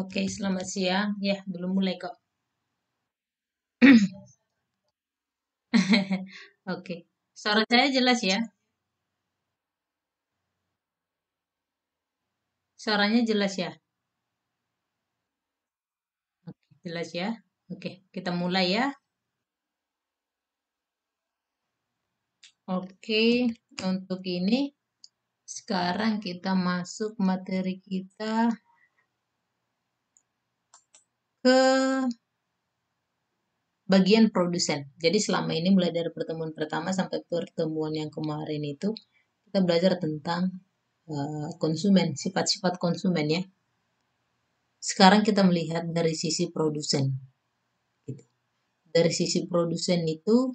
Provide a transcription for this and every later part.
Oke, selamat siang. Ya, belum mulai kok. Oke. Suara saya jelas ya? Suaranya jelas ya? Oke, jelas ya? Oke, kita mulai ya. Oke, untuk ini sekarang kita masuk materi kita ke bagian produsen. Jadi selama ini mulai dari pertemuan pertama sampai pertemuan yang kemarin itu kita belajar tentang konsumen, sifat-sifat konsumen ya. Sekarang kita melihat dari sisi produsen. Gitu. Dari sisi produsen itu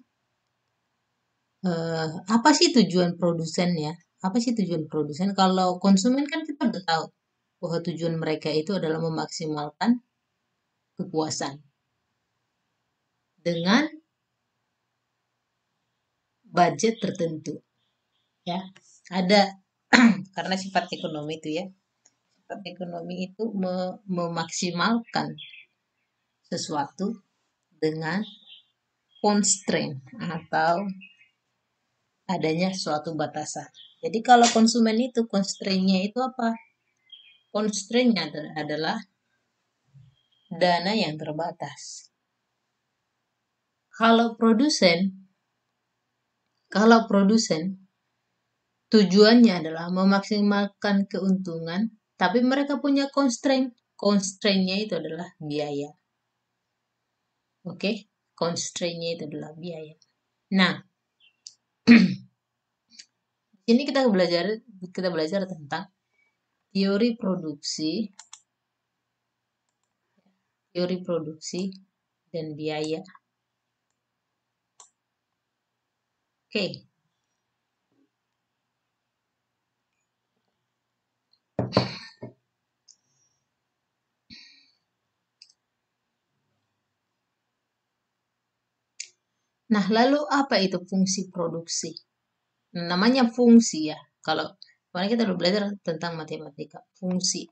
apa sih tujuan produsen ya? Apa sih tujuan produsen? Kalau konsumen kan kita udah tahu bahwa tujuan mereka itu adalah memaksimalkan kepuasan dengan budget tertentu ya. Ada karena sifat ekonomi itu ya. Sifat ekonomi itu memaksimalkan sesuatu dengan constraint atau adanya suatu batasan. Jadi kalau konsumen itu constraint-nya itu apa? Constraint-nya adalah dana yang terbatas. Kalau produsen, kalau produsen tujuannya adalah memaksimalkan keuntungan, tapi mereka punya constraint. Constraint-nya itu adalah biaya. Oke, constraint-nya itu adalah biaya. Nah, ini kita belajar tentang teori produksi, teori produksi dan biaya. Oke. Nah, lalu apa itu fungsi produksi? Namanya fungsi ya. Kalau kemarin kita udah belajar tentang matematika, fungsi.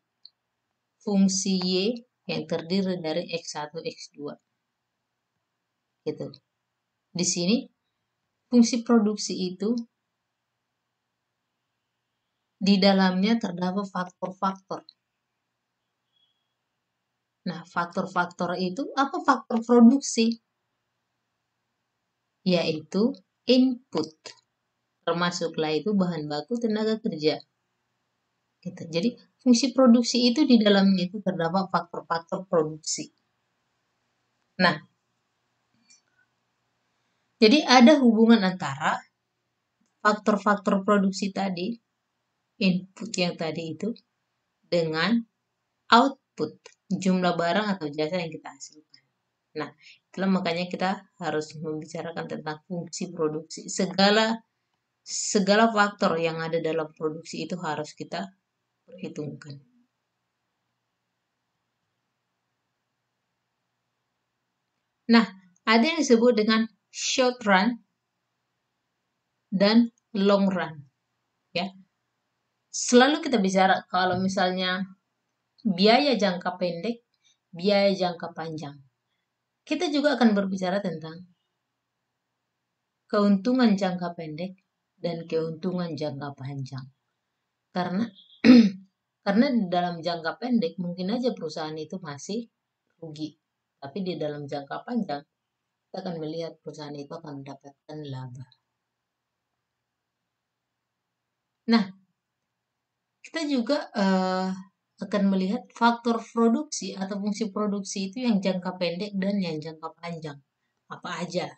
Fungsi Y yang terdiri dari X1, X2. Gitu. Di sini fungsi produksi itu di dalamnya terdapat faktor-faktor. Nah, faktor-faktor itu apa faktor produksi? Yaitu input. Termasuklah itu bahan baku tenaga kerja. Gitu. Jadi fungsi produksi itu di dalamnya itu terdapat faktor-faktor produksi. Nah, jadi ada hubungan antara faktor-faktor produksi tadi, input yang tadi itu, dengan output, jumlah barang atau jasa yang kita hasilkan. Nah, itulah makanya kita harus membicarakan tentang fungsi produksi. Segala faktor yang ada dalam produksi itu harus kita perhitungkan. Nah, ada yang disebut dengan short run dan long run. Ya, selalu kita bicara kalau misalnya biaya jangka pendek, biaya jangka panjang. Kita juga akan berbicara tentang keuntungan jangka pendek dan keuntungan jangka panjang. Karena karena di dalam jangka pendek mungkin aja perusahaan itu masih rugi. Tapi di dalam jangka panjang kita akan melihat perusahaan itu akan mendapatkan laba. Nah, kita juga akan melihat faktor produksi atau fungsi produksi itu yang jangka pendek dan yang jangka panjang. Apa aja?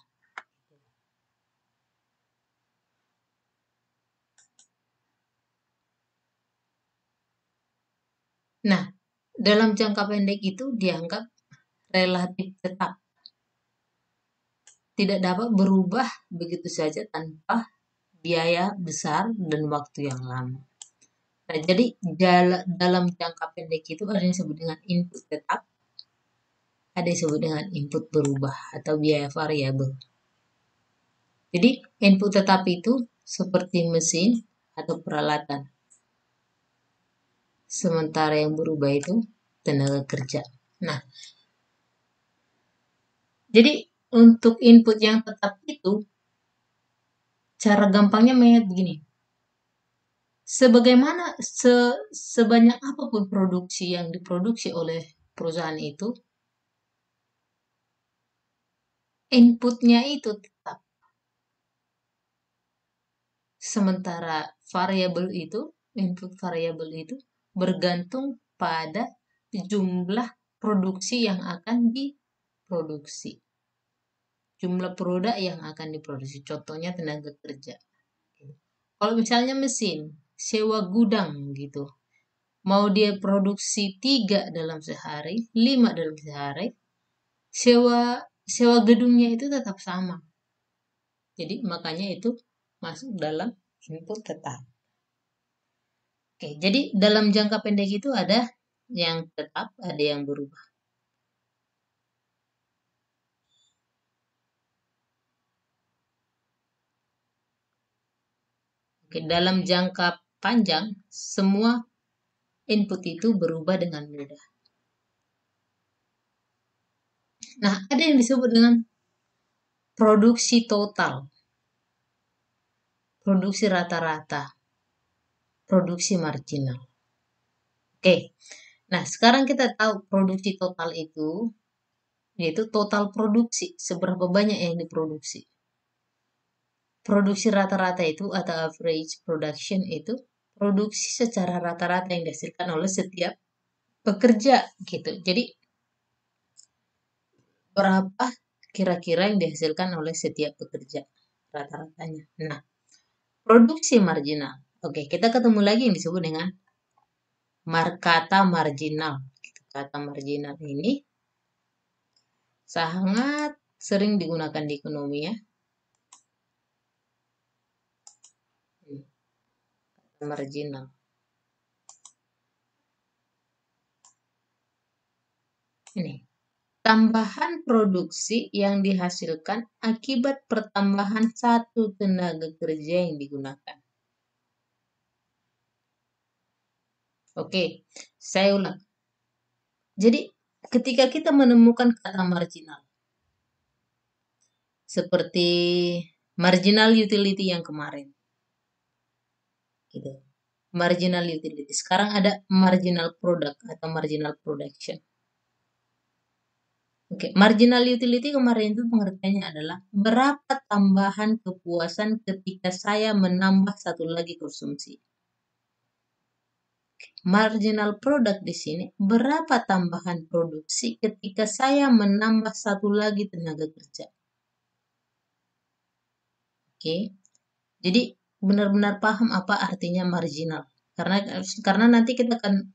Nah, dalam jangka pendek itu dianggap relatif tetap, tidak dapat berubah begitu saja tanpa biaya besar dan waktu yang lama. Nah, jadi dalam jangka pendek itu ada yang disebut dengan input tetap, ada yang disebut dengan input berubah atau biaya variabel. Jadi input tetap itu seperti mesin atau peralatan. Sementara yang berubah itu tenaga kerja. Nah, jadi untuk input yang tetap itu, cara gampangnya melihat begini. Sebanyak apapun produksi yang diproduksi oleh perusahaan itu, inputnya itu tetap. Sementara input variabel itu bergantung pada jumlah produksi yang akan diproduksi. Jumlah produk yang akan diproduksi. Contohnya tenaga kerja. Kalau misalnya mesin, sewa gudang gitu. Mau dia produksi 3 dalam sehari, 5 dalam sehari, sewa gedungnya itu tetap sama. Jadi makanya itu masuk dalam input tetap. Oke, jadi dalam jangka pendek itu ada yang tetap, ada yang berubah. Oke, dalam jangka panjang, semua input itu berubah dengan mudah. Nah, ada yang disebut dengan produksi total, produksi rata-rata, produksi marginal. Oke, nah sekarang kita tahu produksi total itu, yaitu total produksi, seberapa banyak yang diproduksi. Produksi rata-rata itu atau average production itu produksi secara rata-rata yang dihasilkan oleh setiap pekerja gitu. Jadi berapa kira-kira yang dihasilkan oleh setiap pekerja rata-ratanya. Nah, produksi marginal. Oke, kita ketemu lagi yang disebut dengan kata marginal. Kata marginal ini sangat sering digunakan di ekonomi ya. Kata marginal. Ini tambahan produksi yang dihasilkan akibat pertambahan satu tenaga kerja yang digunakan. Oke, saya ulang. Jadi, ketika kita menemukan kata marginal, seperti marginal utility yang kemarin, gitu. Marginal utility. Sekarang ada marginal product atau marginal production. Oke, marginal utility kemarin itu pengertiannya adalah berapa tambahan kepuasan ketika saya menambah satu lagi konsumsi. Marginal product di sini berapa tambahan produksi ketika saya menambah satu lagi tenaga kerja. Oke, jadi benar-benar paham apa artinya marginal. Karena nanti kita akan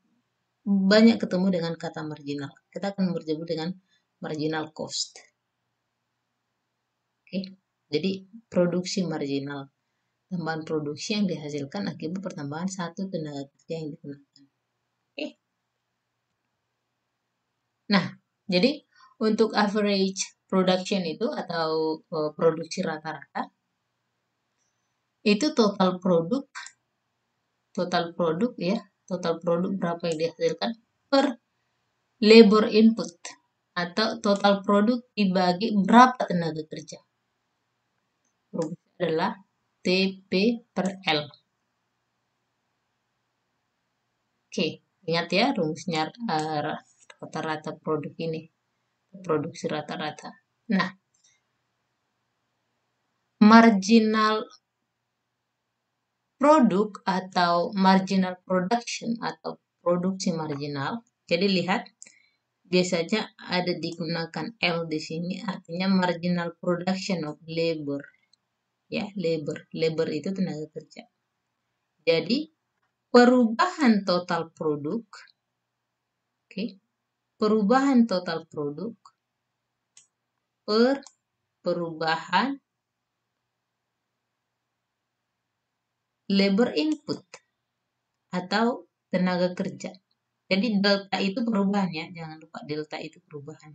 banyak ketemu dengan kata marginal. Kita akan berjumpa dengan marginal cost. Oke, jadi produksi marginal, tambahan produksi yang dihasilkan akibat pertambahan satu tenaga kerja yang digunakan. Oke. Nah, jadi untuk average production itu atau produksi rata-rata itu total produk ya, total produk berapa yang dihasilkan per labor input atau total produk dibagi berapa tenaga kerja. Rumusnya adalah TP per L. Oke, ingat ya rumusnya rata-rata produk ini, produksi rata-rata. Nah, marginal produk atau marginal production atau produksi marginal. Jadi lihat, biasanya ada digunakan L di sini, artinya marginal production of labor. Ya, labor itu tenaga kerja. Jadi perubahan total produk, oke, perubahan total produk per perubahan labor input atau tenaga kerja. Jadi delta itu perubahan ya, jangan lupa delta itu perubahan.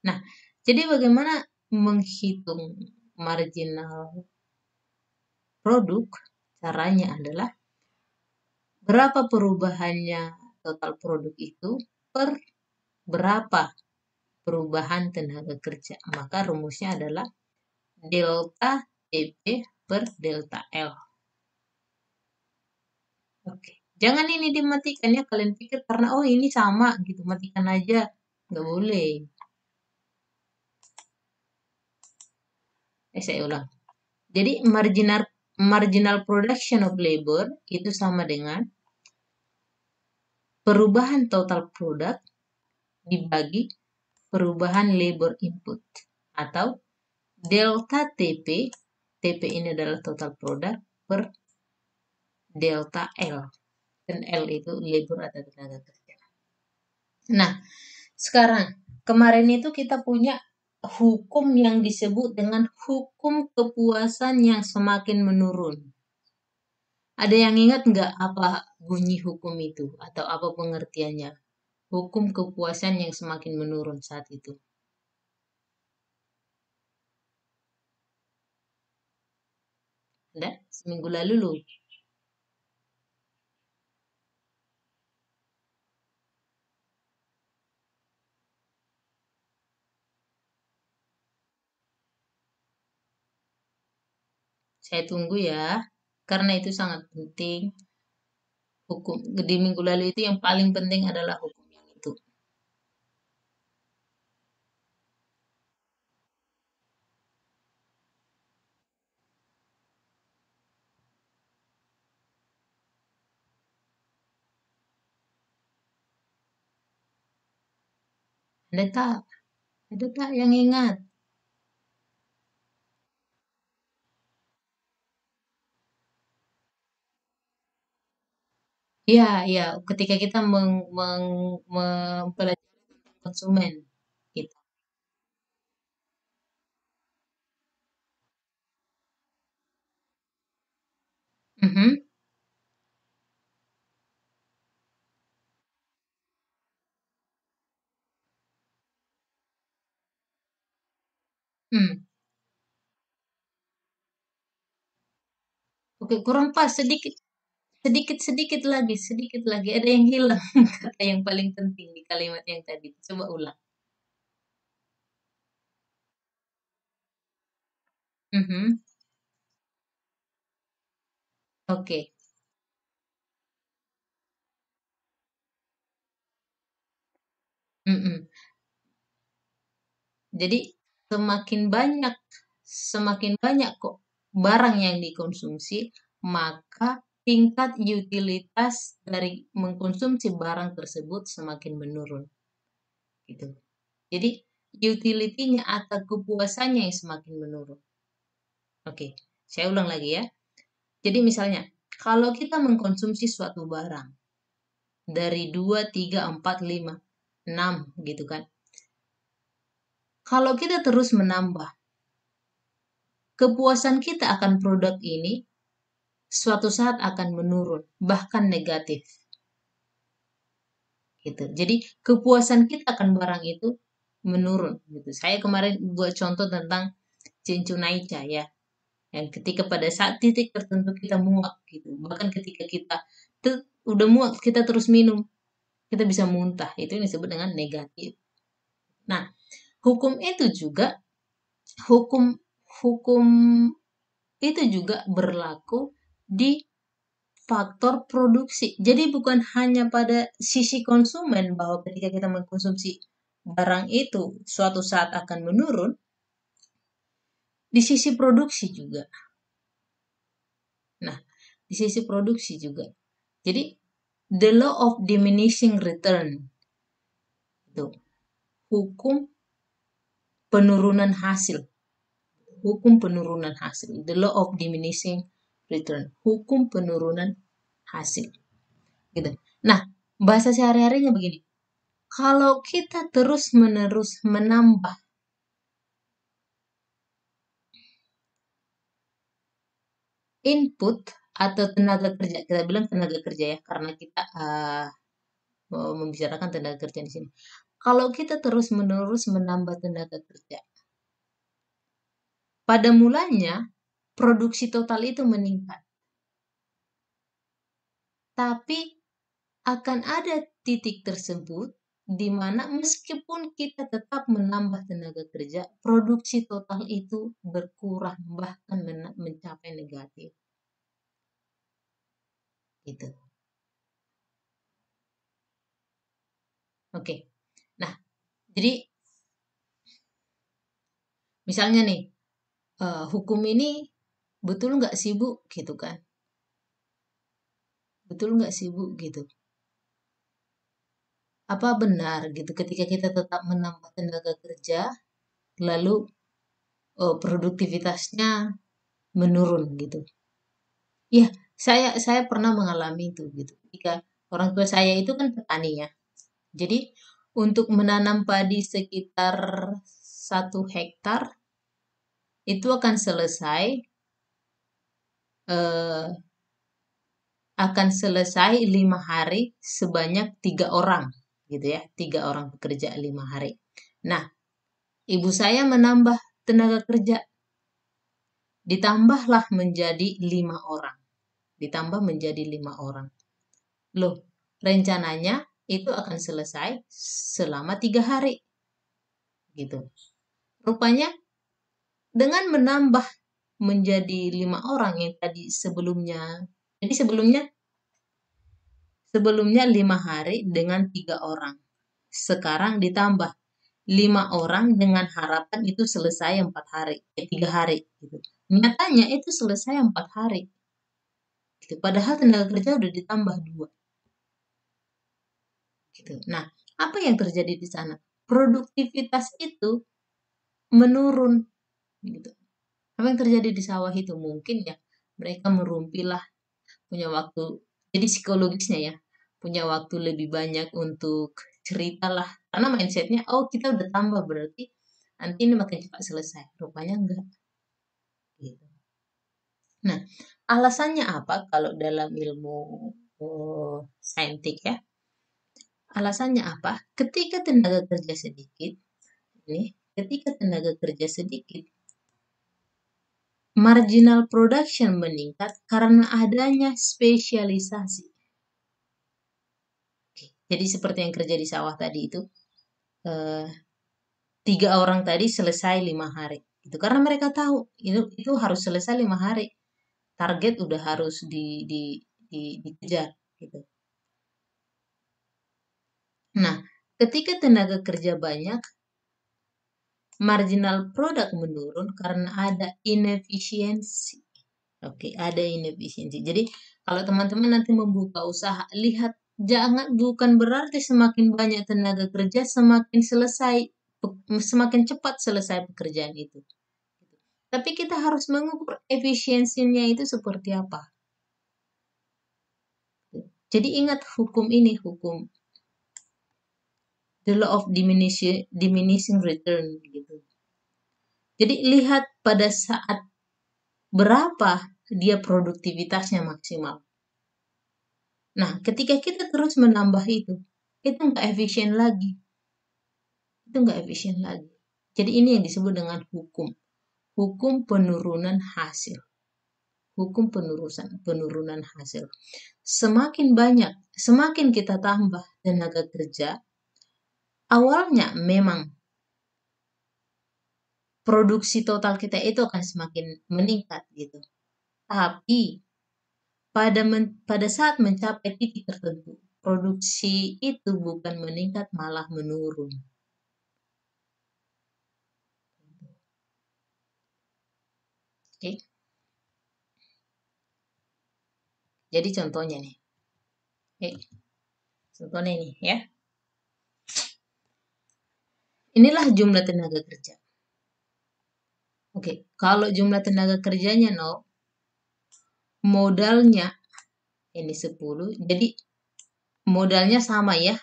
Nah, jadi bagaimana menghitung marginal produk? Caranya adalah berapa perubahannya total produk itu per berapa perubahan tenaga kerja. Maka rumusnya adalah delta TP per delta L. Oke. Jangan ini dimatikan ya, kalian pikir karena oh ini sama gitu, matikan aja. Nggak boleh. Saya ulang. Jadi marginal production of labor itu sama dengan perubahan total product dibagi perubahan labor input atau delta TP, TP ini adalah total product per delta L. Dan L itu labor atau tenaga kerja. Nah, sekarang kemarin itu kita punya hukum yang disebut dengan hukum kepuasan yang semakin menurun. Ada yang ingat nggak apa bunyi hukum itu atau apa pengertiannya? Hukum kepuasan yang semakin menurun saat itu. Ada? Seminggu lalu loh. Saya tunggu ya, karena itu sangat penting. Hukum di minggu lalu itu yang paling penting adalah hukum yang itu. Ada tak? Ada tak yang ingat? Ya, ya. Ketika kita mempelajari konsumen, gitu. Mhm. Hmm. Oke, kurang pas sedikit, sedikit lagi. Ada yang hilang kata yang paling penting di kalimat yang tadi. Coba ulang. Mhm. Oke. Mhm. Jadi semakin banyak, semakin banyak kok barang yang dikonsumsi, maka tingkat utilitas dari mengkonsumsi barang tersebut semakin menurun. Gitu. Jadi utility-nya atau kepuasannya yang semakin menurun. Oke, saya ulang lagi ya. Jadi misalnya, kalau kita mengkonsumsi suatu barang dari 2, 3, 4, 5, 6 gitu kan. Kalau kita terus menambah, kepuasan kita akan produk ini suatu saat akan menurun, bahkan negatif. Gitu. Jadi kepuasan kita akan barang itu menurun. Gitu. Saya kemarin buat contoh tentang cincunaica ya, yang ketika pada saat titik tertentu kita muak gitu, bahkan ketika kita udah muak kita terus minum, kita bisa muntah. Itu yang disebut dengan negatif. Nah, hukum itu juga hukum hukum itu juga berlaku di faktor produksi. Jadi bukan hanya pada sisi konsumen bahwa ketika kita mengkonsumsi barang itu suatu saat akan menurun, di sisi produksi juga. Nah, di sisi produksi juga. Jadi the law of diminishing return itu hukum penurunan hasil, hukum penurunan hasil, the law of diminishing return, hukum penurunan hasil. Gitu. Nah, bahasa sehari-harinya begini. Kalau kita terus-menerus menambah input atau tenaga kerja, kita bilang tenaga kerja ya, karena kita membicarakan tenaga kerja di sini. Kalau kita terus-menerus menambah tenaga kerja, pada mulanya produksi total itu meningkat, tapi akan ada titik tersebut di mana meskipun kita tetap menambah tenaga kerja, produksi total itu berkurang, bahkan mencapai negatif. Gitu. Oke. Nah, jadi misalnya nih, hukum ini betul nggak sibuk gitu kan? Betul nggak sibuk gitu? Apa benar gitu ketika kita tetap menambah tenaga kerja, lalu produktivitasnya menurun gitu? Ya, saya pernah mengalami itu gitu. Ketika orang tua saya itu kan petani ya. Jadi untuk menanam padi sekitar 1 hektar itu eh, akan selesai 5 hari sebanyak 3 orang gitu ya, 3 orang pekerja 5 hari. Nah, ibu saya menambah tenaga kerja, ditambahlah menjadi 5 orang, ditambah menjadi 5 orang. Loh, rencananya itu akan selesai selama 3 hari gitu. Rupanya dengan menambah menjadi 5 orang yang tadi sebelumnya, jadi sebelumnya 5 hari dengan 3 orang. Sekarang ditambah 5 orang dengan harapan itu selesai 4 hari, 3 hari. Gitu. Nyatanya itu selesai 4 hari. Gitu. Padahal tenaga kerja udah ditambah 2. Gitu. Nah, apa yang terjadi di sana? Produktivitas itu menurun. Gitu. Apa yang terjadi di sawah itu? Mungkin ya mereka merumpilah, punya waktu. Jadi psikologisnya ya, punya waktu lebih banyak untuk cerita lah. Karena mindsetnya, oh kita udah tambah berarti nanti ini makin cepat selesai. Rupanya enggak. Gitu. Nah, alasannya apa kalau dalam ilmu saintik ya? Alasannya apa? Ketika tenaga kerja sedikit, ketika tenaga kerja sedikit, marginal production meningkat karena adanya spesialisasi. Oke, jadi seperti yang kerja di sawah tadi itu, eh, 3 orang tadi selesai 5 hari. Itu karena mereka tahu itu harus selesai 5 hari. Target udah harus dikejar gitu. Nah, ketika tenaga kerja banyak, marginal produk menurun karena ada inefisiensi. Oke, ada inefisiensi. Jadi, kalau teman-teman nanti membuka usaha, lihat bukan berarti semakin banyak tenaga kerja semakin cepat selesai pekerjaan itu. Tapi kita harus mengukur efisiensinya itu seperti apa. Jadi ingat hukum ini, hukum the law of diminishing return gitu. Jadi lihat pada saat berapa dia produktivitasnya maksimal. Nah, ketika kita terus menambah itu nggak efisien lagi. Itu nggak efisien lagi. Jadi ini yang disebut dengan hukum penurunan hasil. Hukum penurunan hasil. Semakin kita tambah tenaga kerja, awalnya memang produksi total kita itu akan semakin meningkat gitu. Tapi pada saat mencapai titik tertentu, produksi itu bukan meningkat malah menurun. Oke. Jadi contohnya nih. Contohnya ini ya. Inilah jumlah tenaga kerja. Oke, kalau jumlah tenaga kerjanya 0, modalnya ini 10, jadi modalnya sama ya.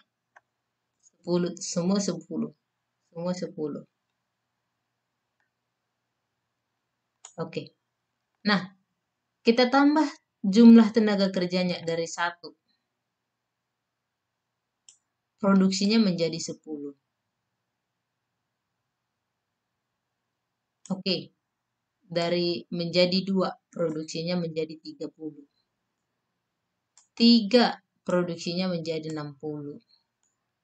10, semua 10. Semua 10. Oke. Nah, kita tambah jumlah tenaga kerjanya dari 1. Produksinya menjadi 10. Oke. Dari menjadi 2, produksinya menjadi 30. 3, produksinya menjadi 60.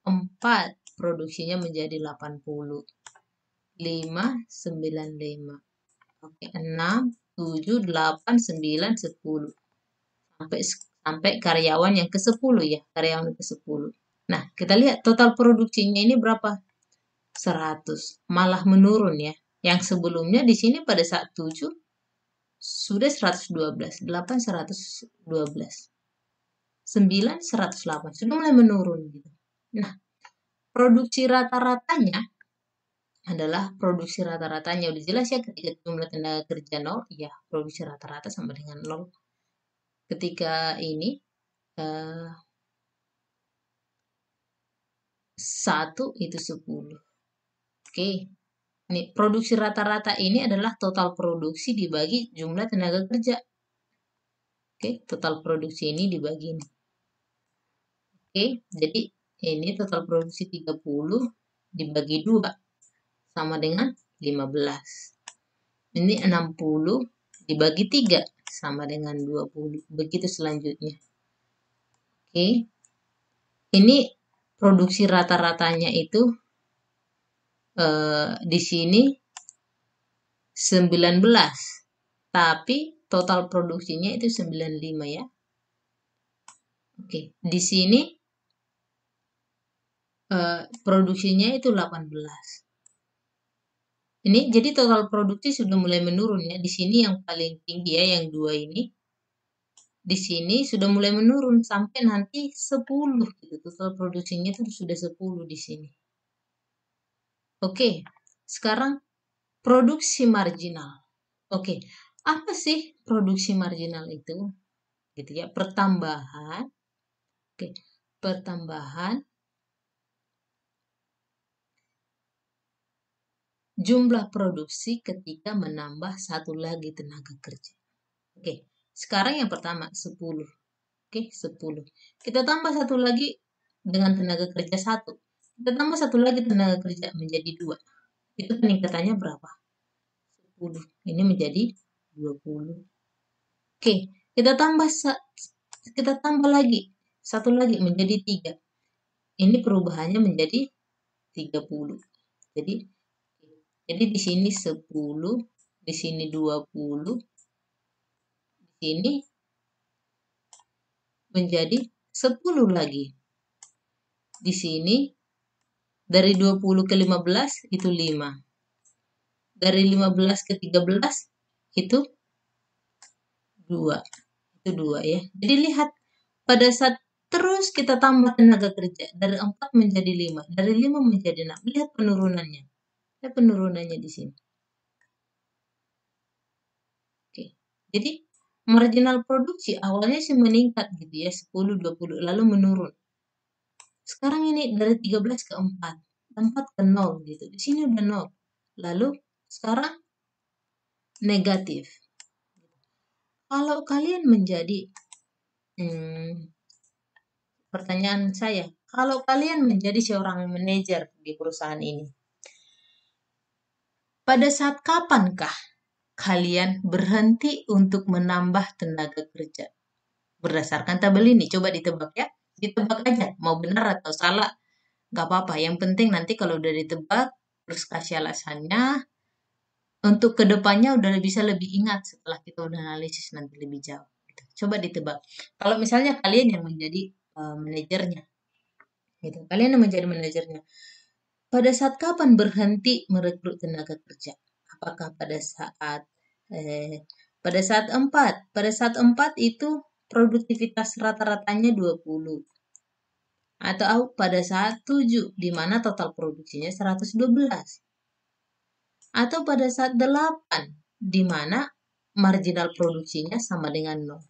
4 produksinya menjadi 80. 5, 9, 5. Oke, 6, 7, 8, 9, 10. Sampai karyawan yang ke-10 ya, karyawan ke-10. Nah, kita lihat total produksinya ini berapa? 100. Malah menurun ya. Yang sebelumnya di sini pada saat 7 sudah 112, 8 112. 9 108. Sudah mulai menurun gitu. Nah, produksi rata-ratanya adalah produksi rata-ratanya udah jelas ya, ketika jumlah tenaga kerja 0, ya produksi rata-rata sama dengan 0. Ketika ini 1 itu 10. Oke. Nih, produksi rata-rata ini adalah total produksi dibagi jumlah tenaga kerja. Oke, total produksi ini dibagi ini. Oke, jadi ini total produksi 30 dibagi 2 sama dengan 15. Ini 60 dibagi 3 sama dengan 20. Begitu selanjutnya. Oke. Ini produksi rata-ratanya itu di sini 19. Tapi total produksinya itu 95 ya. Oke, di sini produksinya itu 18. Ini jadi total produksi sudah mulai menurun ya. Di sini yang paling tinggi ya, yang 2 ini. Di sini sudah mulai menurun sampai nanti 10 gitu. Total produksinya itu sudah 10 di sini. Oke, sekarang produksi marginal. Oke, apa sih produksi marginal itu? Gitu ya, pertambahan. Oke, pertambahan jumlah produksi ketika menambah satu lagi tenaga kerja. Oke, sekarang yang pertama 10. Oke, 10. Kita tambah satu lagi dengan tenaga kerja 1. Kita tambah satu lagi tenaga kerja menjadi 2. Itu peningkatannya berapa? 10. Ini menjadi 20. Oke, kita tambah lagi satu lagi menjadi 3. Ini perubahannya menjadi 30. Jadi di sini 10, di sini 20, di sini menjadi 10 lagi. Di sini dari 20 ke 15 itu 5. Dari 15 ke 13 itu 2. Itu 2 ya. Jadi lihat, pada saat terus kita tambah tenaga kerja dari 4 menjadi 5, dari 5 menjadi 6. Lihat penurunannya. Lihat penurunannya di sini. Oke. Jadi marginal produksi awalnya sih meningkat gitu ya, 10, 20, lalu menurun. Sekarang ini dari 13 ke 4, 4 ke 0 gitu. Di sini udah 0. Lalu sekarang negatif. Kalau kalian menjadi pertanyaan saya, kalau kalian menjadi seorang manajer di perusahaan ini, pada saat kapankah kalian berhenti untuk menambah tenaga kerja? Berdasarkan tabel ini, coba ditebak ya. Ditebak aja, mau benar atau salah, gak apa-apa. Yang penting nanti kalau udah ditebak, terus kasih alasannya, untuk kedepannya udah bisa lebih ingat setelah kita udah analisis nanti lebih jauh. Gitu. Coba ditebak. Kalau misalnya kalian yang menjadi manajernya, gitu. Kalian yang menjadi manajernya, pada saat kapan berhenti merekrut tenaga kerja? Apakah pada saat 4? Pada saat 4 itu produktivitas rata-ratanya 20. Atau pada saat 7, di mana total produksinya 112. Atau pada saat 8, di mana marginal produksinya sama dengan 0.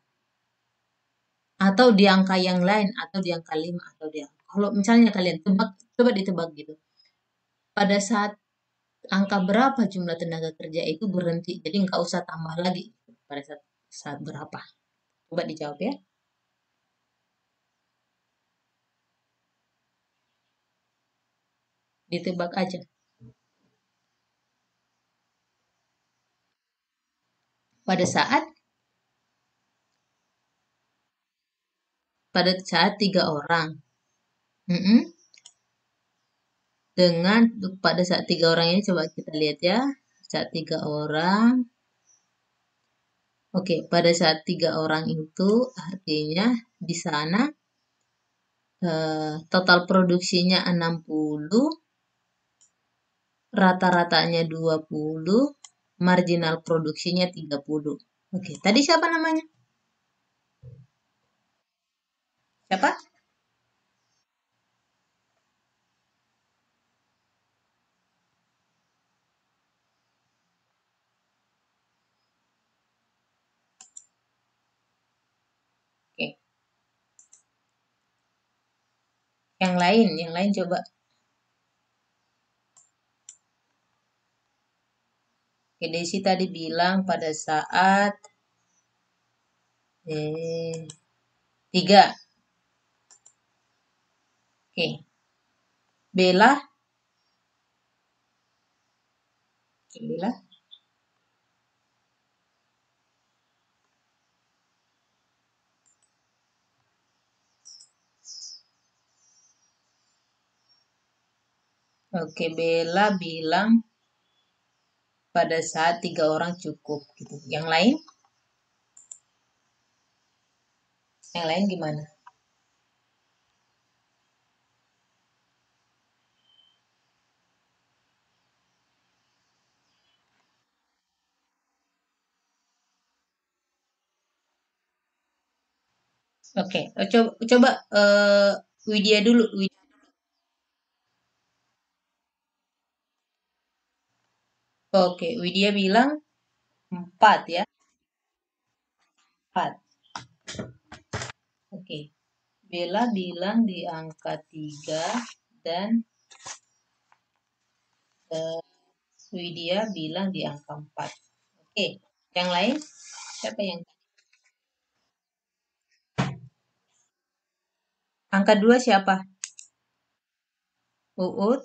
Atau di angka yang lain, atau di angka 5, atau di angka. Kalau misalnya kalian tebak, coba ditebak gitu. Pada saat angka berapa jumlah tenaga kerja itu berhenti, jadi nggak usah tambah lagi. Pada saat berapa? Coba dijawab ya. Ditebak aja. Pada saat 3 orang. dengan pada saat 3 orang ini coba kita lihat ya. Saat 3 orang. Oke, pada saat 3 orang itu artinya di sana total produksinya 60, rata-ratanya 20, marginal produksinya 30. Oke, tadi siapa namanya? Siapa? Oke, yang lain coba. Oke, Desi tadi bilang pada saat 3. Oke, Bella, oke, Bella. Oke, Bella bilang pada saat 3 orang cukup gitu. Yang lain gimana? Oke, coba Widya dulu. Oke, Widya bilang 4 ya. 4. Oke. Bella bilang di angka 3 dan Widya bilang di angka 4. Oke, yang lain? Siapa yang angka 2 siapa? Uut.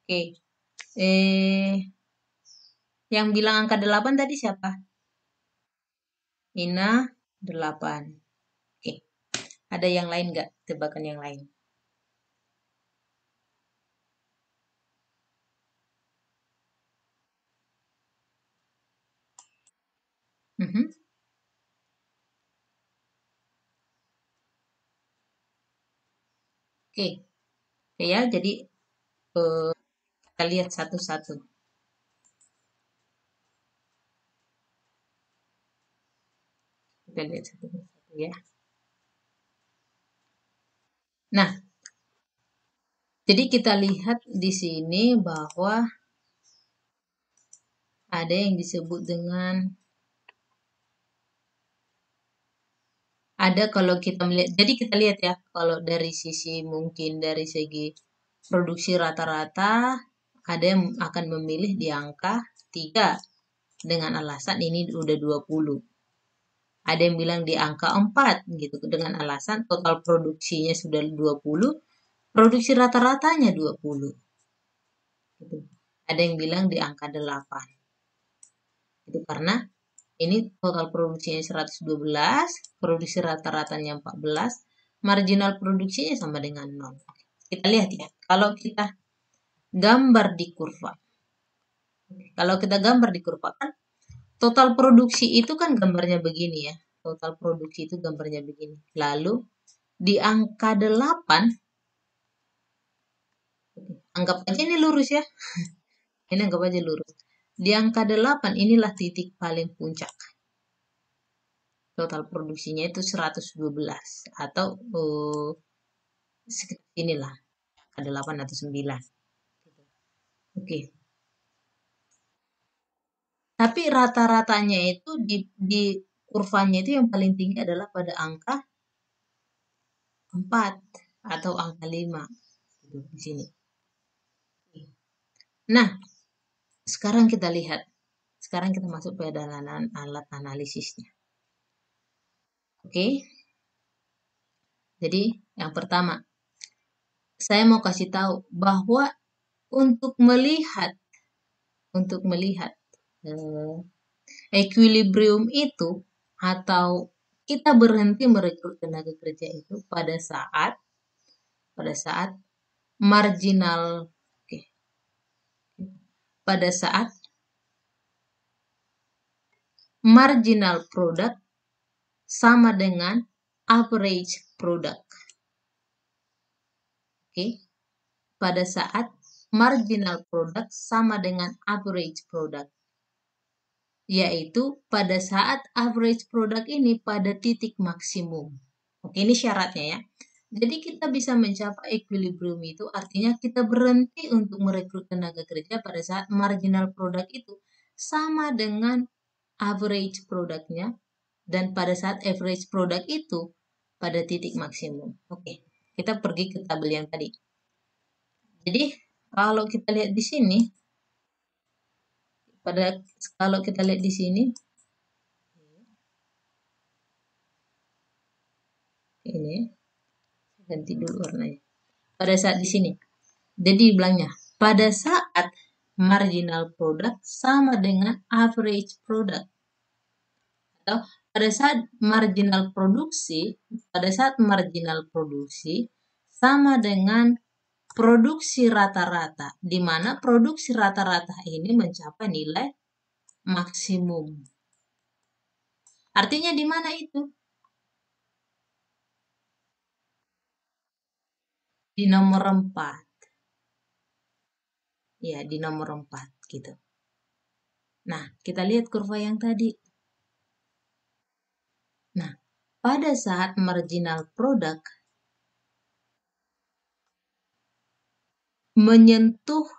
Oke. Yang bilang angka 8 tadi siapa? Ina 8. Oke. Ada yang lain nggak? Tebakan yang lain. Mhm. Oke. Oke ya, jadi kita lihat satu-satu. Kita lihat satu-satu ya. Nah, jadi kita lihat di sini bahwa ada yang disebut dengan ada kalau kita melihat, jadi kita lihat ya, kalau dari sisi mungkin dari segi produksi rata-rata, ada yang akan memilih di angka 3 dengan alasan ini udah 20. Ada yang bilang di angka 4 gitu dengan alasan total produksinya sudah 20, produksi rata-ratanya 20. Gitu. Ada yang bilang di angka 8. Itu karena ini total produksinya 112, produksi rata-ratanya 14, marginal produksinya sama dengan 0. Kita lihat ya, kalau kita gambar di kurva. Kalau kita gambar di kurva kan total produksi itu kan gambarnya begini ya. Total produksi itu gambarnya begini. Lalu di angka 8, anggap aja ini lurus ya. Ini anggap aja lurus. Di angka 8 inilah titik paling puncak. Total produksinya itu 112 atau sekitar inilah, ada 8 atau 9. Oke. Tapi rata-ratanya itu di kurvanya itu yang paling tinggi adalah pada angka 4 atau angka 5 gitu, di sini. Nah, sekarang kita lihat. Sekarang kita masuk pada alat analisisnya. Oke. Jadi, yang pertama, saya mau kasih tahu bahwa untuk melihat untuk melihat equilibrium itu atau kita berhenti merekrut tenaga kerja itu pada saat marginal, oke, pada saat marginal product sama dengan average product. Oke, pada saat marginal product sama dengan average product, yaitu pada saat average product ini pada titik maksimum. Oke, ini syaratnya ya. Jadi kita bisa mencapai equilibrium itu artinya kita berhenti untuk merekrut tenaga kerja pada saat marginal product itu sama dengan average produknya, dan pada saat average product itu pada titik maksimum. Oke, kita pergi ke tabel yang tadi. Jadi kalau kita lihat di sini, kalau kita lihat di sini, ini ganti dulu warnanya. Pada saat di sini, jadi bilangnya pada saat marginal product sama dengan average product, atau pada saat marginal produksi sama dengan produksi rata-rata, di mana produksi rata-rata ini mencapai nilai maksimum. Artinya di mana itu? Di nomor 4. Ya, di nomor 4 gitu. Nah, kita lihat kurva yang tadi. Nah, pada saat marginal product menyentuh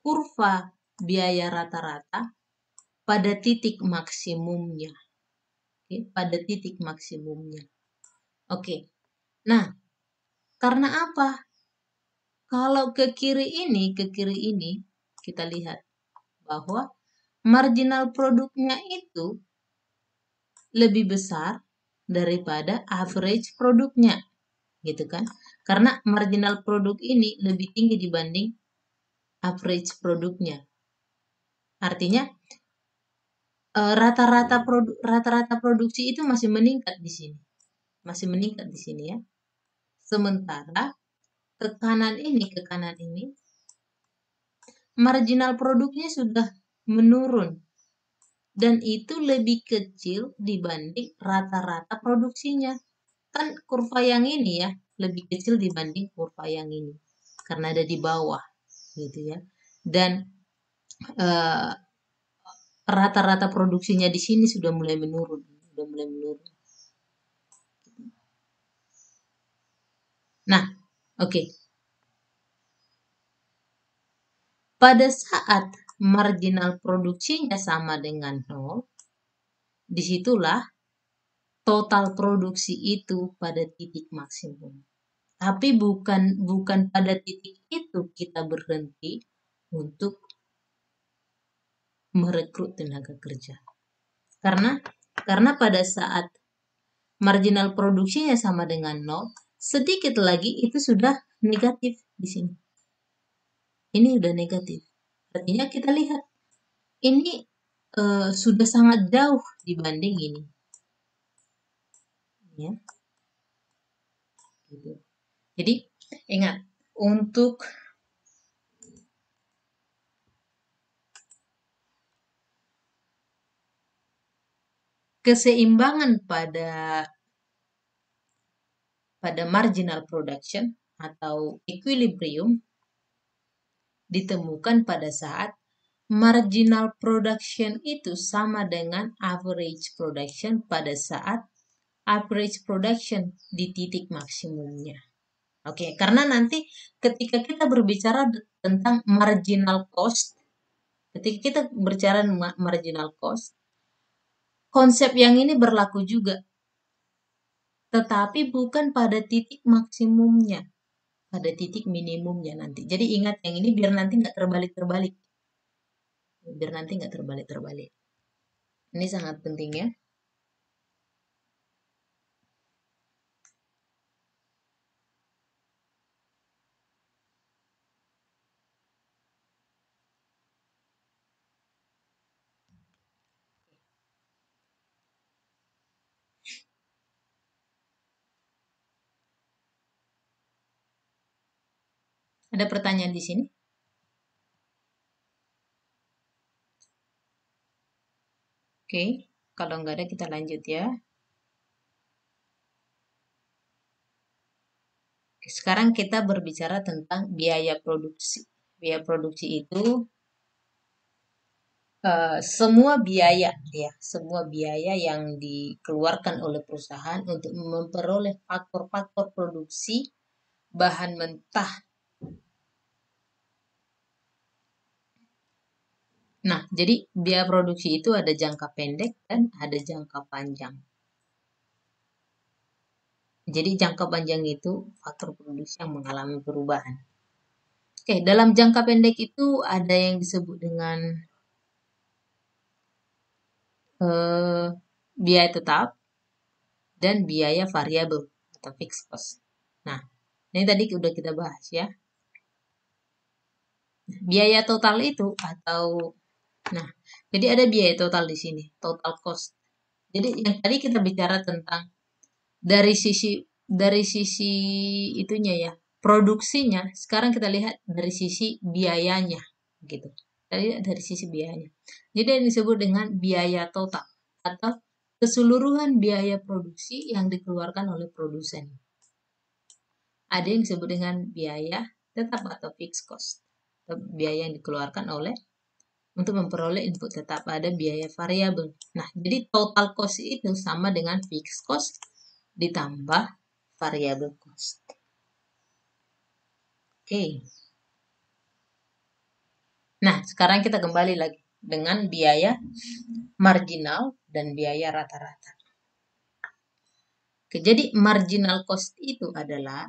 kurva biaya rata-rata pada titik maksimumnya. Oke, pada titik maksimumnya. Oke. Nah, karena apa? Kalau ke kiri ini kita lihat bahwa marginal produknya itu lebih besar daripada average produknya, gitu kan? Karena marginal produk ini lebih tinggi dibanding average produknya. Artinya rata-rata produksi itu masih meningkat di sini. Masih meningkat di sini ya. Sementara ke kanan ini marginal produknya sudah menurun dan itu lebih kecil dibanding rata-rata produksinya. Kan kurva yang ini ya lebih kecil dibanding kurva yang ini karena ada di bawah gitu ya. Dan eh, rata-rata produksinya di sini sudah mulai menurun. Nah, oke. Pada saat marginal produksinya sama dengan 0, disitulah total produksi itu pada titik maksimum. Tapi bukan pada titik itu kita berhenti untuk merekrut tenaga kerja. Karena pada saat marginal produksinya sama dengan 0, sedikit lagi itu sudah negatif di sini. Ini udah negatif. Artinya kita lihat ini sudah sangat jauh dibanding ini. Ya. Gitu. Jadi ingat untuk keseimbangan pada marginal production atau equilibrium ditemukan pada saat marginal production itu sama dengan average production pada saat average production di titik maksimumnya. Oke, karena nanti ketika kita berbicara tentang marginal cost, konsep yang ini berlaku juga. Tetapi bukan pada titik maksimumnya, pada titik minimumnya nanti. Jadi ingat yang ini biar nanti nggak terbalik-terbalik. Ini sangat penting ya. Ada pertanyaan di sini? Oke, kalau nggak ada kita lanjut ya. Sekarang kita berbicara tentang biaya produksi. Biaya produksi itu semua biaya yang dikeluarkan oleh perusahaan untuk memperoleh faktor-faktor produksi bahan mentah. Nah, jadi biaya produksi itu ada jangka pendek dan ada jangka panjang. Jadi jangka panjang itu faktor produksi yang mengalami perubahan. Oke, dalam jangka pendek itu ada yang disebut dengan biaya tetap dan biaya variabel atau fixed cost. Nah, ini tadi udah kita bahas ya. Biaya total itu nah, jadi ada biaya total di sini, total cost. Jadi yang tadi kita bicara tentang dari sisi itunya ya, produksinya. Sekarang kita lihat dari sisi biayanya, gitu. Tadi dari sisi biayanya. Jadi yang disebut dengan biaya total atau keseluruhan biaya produksi yang dikeluarkan oleh produsen. Ada yang disebut dengan biaya tetap atau fixed cost. Atau biaya yang dikeluarkan untuk memperoleh input tetap. Ada biaya variabel. Nah, jadi total cost itu sama dengan fixed cost ditambah variable cost. Oke. Nah, sekarang kita kembali lagi dengan biaya marginal dan biaya rata-rata. Oke, jadi marginal cost itu adalah,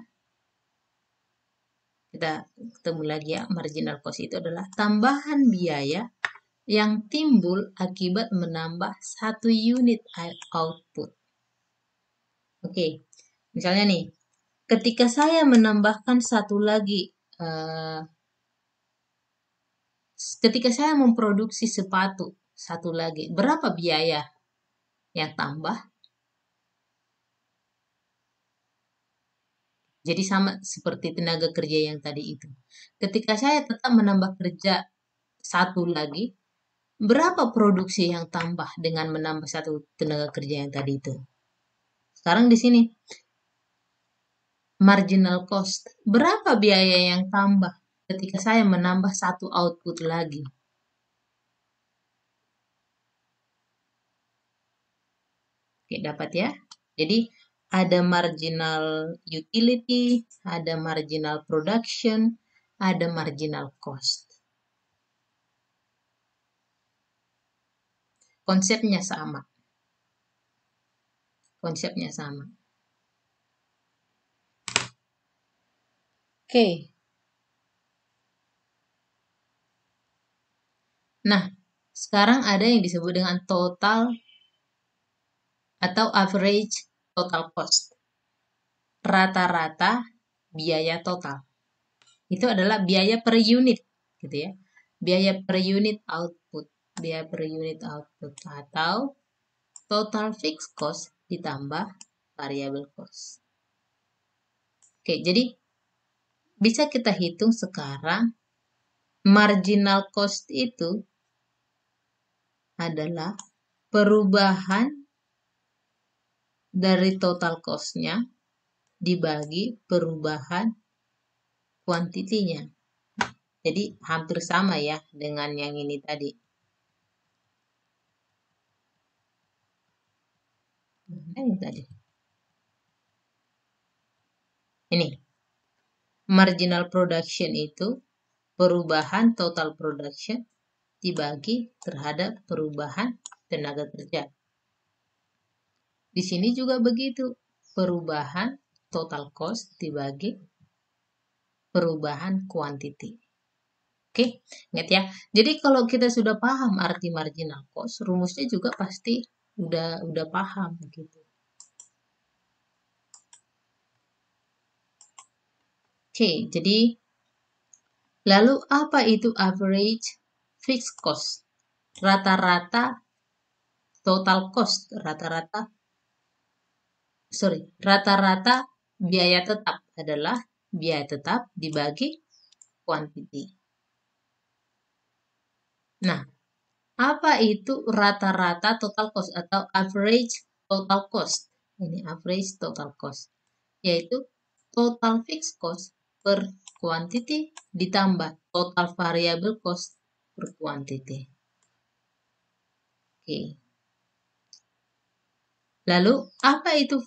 kita ketemu lagi ya, marginal cost itu adalah tambahan biaya yang timbul akibat menambah satu unit output. Oke, misalnya nih, ketika saya menambahkan ketika saya memproduksi sepatu satu lagi, berapa biaya yang tambah? Jadi sama seperti tenaga kerja yang tadi itu. Ketika saya tetap menambah kerja satu lagi, berapa produksi yang tambah dengan menambah satu tenaga kerja yang tadi itu? Sekarang di sini, marginal cost. Berapa biaya yang tambah ketika saya menambah satu output lagi? Oke, dapat ya. Jadi ada marginal utility, ada marginal production, ada marginal cost. Konsepnya sama. Konsepnya sama. Oke. Nah, sekarang ada yang disebut dengan total atau average total cost. Rata-rata biaya total. Itu adalah biaya per unit, gitu ya. Biaya per unit output. Biaya per unit output atau total fixed cost ditambah variable cost. Oke, jadi bisa kita hitung sekarang marginal cost itu adalah perubahan dari total cost-nya dibagi perubahan kuantitinya. Jadi hampir sama ya dengan yang ini tadi. Ini tadi. Ini. Marginal production itu perubahan total production dibagi terhadap perubahan tenaga kerja. Di sini juga begitu. Perubahan total cost dibagi perubahan quantity. Oke, ingat ya. Jadi kalau kita sudah paham arti marginal cost, rumusnya juga pasti udah paham gitu. Oke, jadi lalu apa itu average fixed cost? Rata-rata total cost, rata-rata biaya tetap adalah biaya tetap dibagi quantity. Nah, apa itu rata-rata total cost atau average total cost? Ini average total cost, yaitu total fixed cost per quantity ditambah total variable cost per quantity. Oke. Lalu, apa itu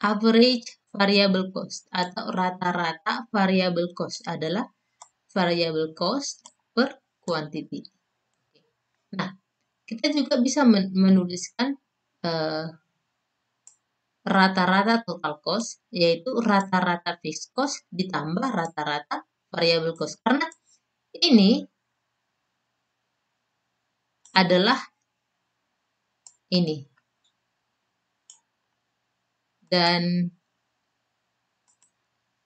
average variable cost atau rata-rata variable cost? Adalah variable cost per quantity. Nah, kita juga bisa menuliskan rata-rata total cost, yaitu rata-rata fixed cost ditambah rata-rata variable cost. Karena ini adalah ini. Dan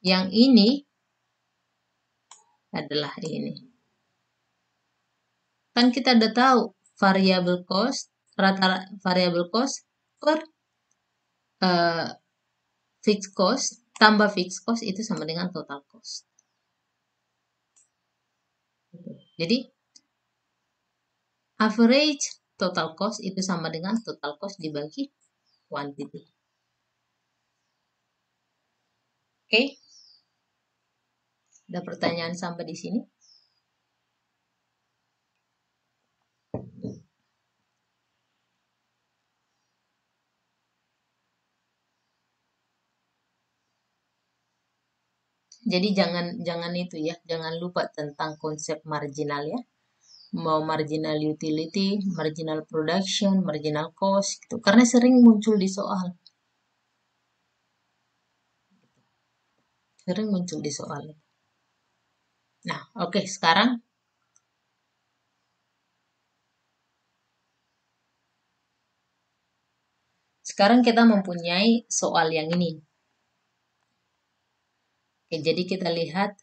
yang ini adalah ini. Kan kita udah tahu variable cost, rata-rata variable cost per fixed cost tambah fixed cost itu sama dengan total cost. Jadi average total cost itu sama dengan total cost dibagi quantity. Oke? Ada pertanyaan sampai di sini? Jadi jangan itu ya, jangan lupa tentang konsep marginal ya. Mau marginal utility, marginal production, marginal cost gitu. Karena sering muncul di soal. Sering muncul di soal. Nah, oke, sekarang kita mempunyai soal yang ini. Oke, jadi kita lihat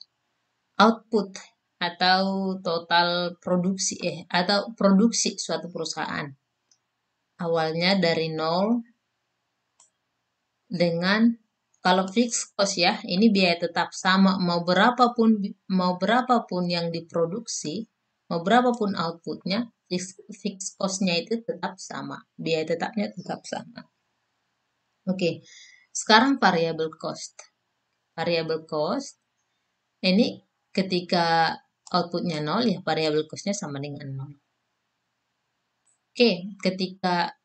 output atau total produksi atau produksi suatu perusahaan. Awalnya dari 0 dengan kalau fixed cost ya, ini biaya tetap sama mau berapapun yang diproduksi, mau berapapun outputnya, fixed cost-nya itu tetap sama, biaya tetapnya tetap sama. Oke, sekarang variable cost. Variable cost ini ketika outputnya 0 ya variable cost-nya sama dengan 0. Oke, ketika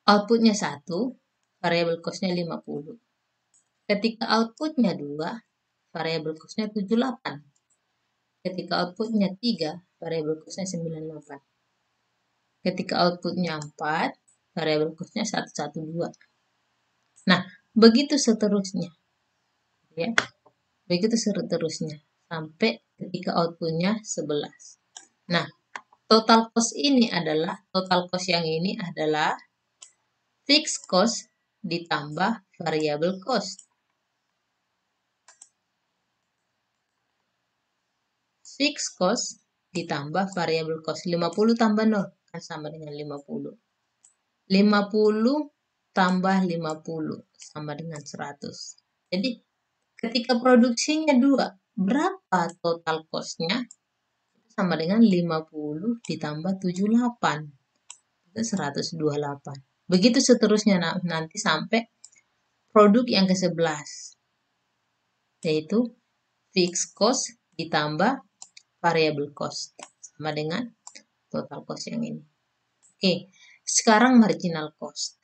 outputnya 1, variable cost-nya 50. Ketika outputnya 2, variable cost-nya 78. Ketika outputnya 3, variable cost-nya 98. Ketika outputnya 4, variable cost-nya 112. Nah, begitu seterusnya. Ya. Begitu seterusnya. Sampai ketika outputnya 11. Nah, total cost yang ini adalah fixed cost ditambah variable cost. Fixed cost ditambah variable cost. 50 tambah 0 kan sama dengan 50. 50 tambah 50 sama dengan 100. Jadi ketika produksinya 2, berapa total cost-nya? Sama dengan 50 ditambah 78. Itu 128. Begitu seterusnya nanti sampai produk yang ke-11. Yaitu fixed cost ditambah variable cost. Sama dengan total cost yang ini. Oke, sekarang marginal cost.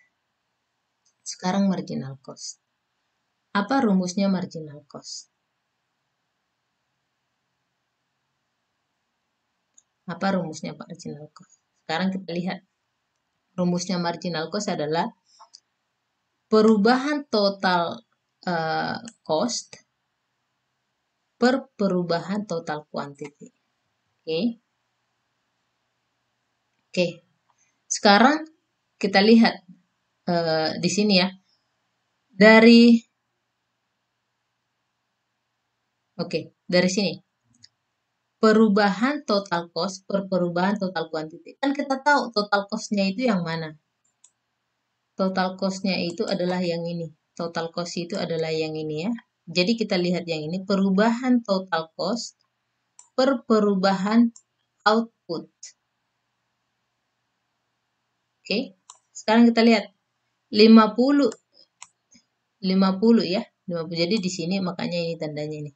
Apa rumusnya marginal cost? Apa rumusnya marginal cost? Sekarang kita lihat. Rumusnya marginal cost adalah perubahan total cost per perubahan total quantity. Oke. Sekarang kita lihat di sini ya. Dari sini. Perubahan total cost per perubahan total quantity. Kan kita tahu total cost-nya itu yang mana? Total cost-nya itu adalah yang ini. Total cost itu adalah yang ini ya. Jadi kita lihat yang ini perubahan total cost per perubahan output. Oke. Sekarang kita lihat 50 ya. 50. Jadi di sini makanya ini tandanya ini.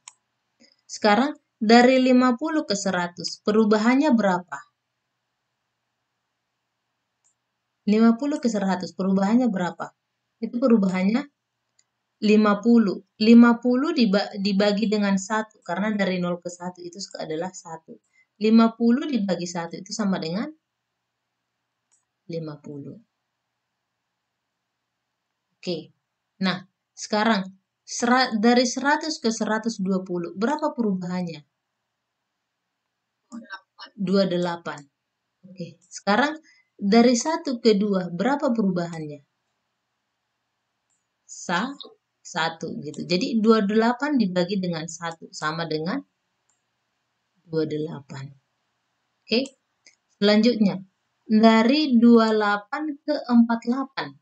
Sekarang dari 50 ke 100 perubahannya berapa? 50 ke 100 perubahannya berapa? Itu perubahannya 50. 50 dibagi dengan 1 karena dari 0 ke 1 itu adalah 1. 50 dibagi 1 itu sama dengan 50. Oke. Nah, sekarang dari 100 ke 120 berapa perubahannya? 28. Oke. Sekarang dari 1 ke 2 berapa perubahannya? 1 gitu. Jadi 28 dibagi dengan 1 sama dengan 28. Oke. Selanjutnya, dari 28 ke 48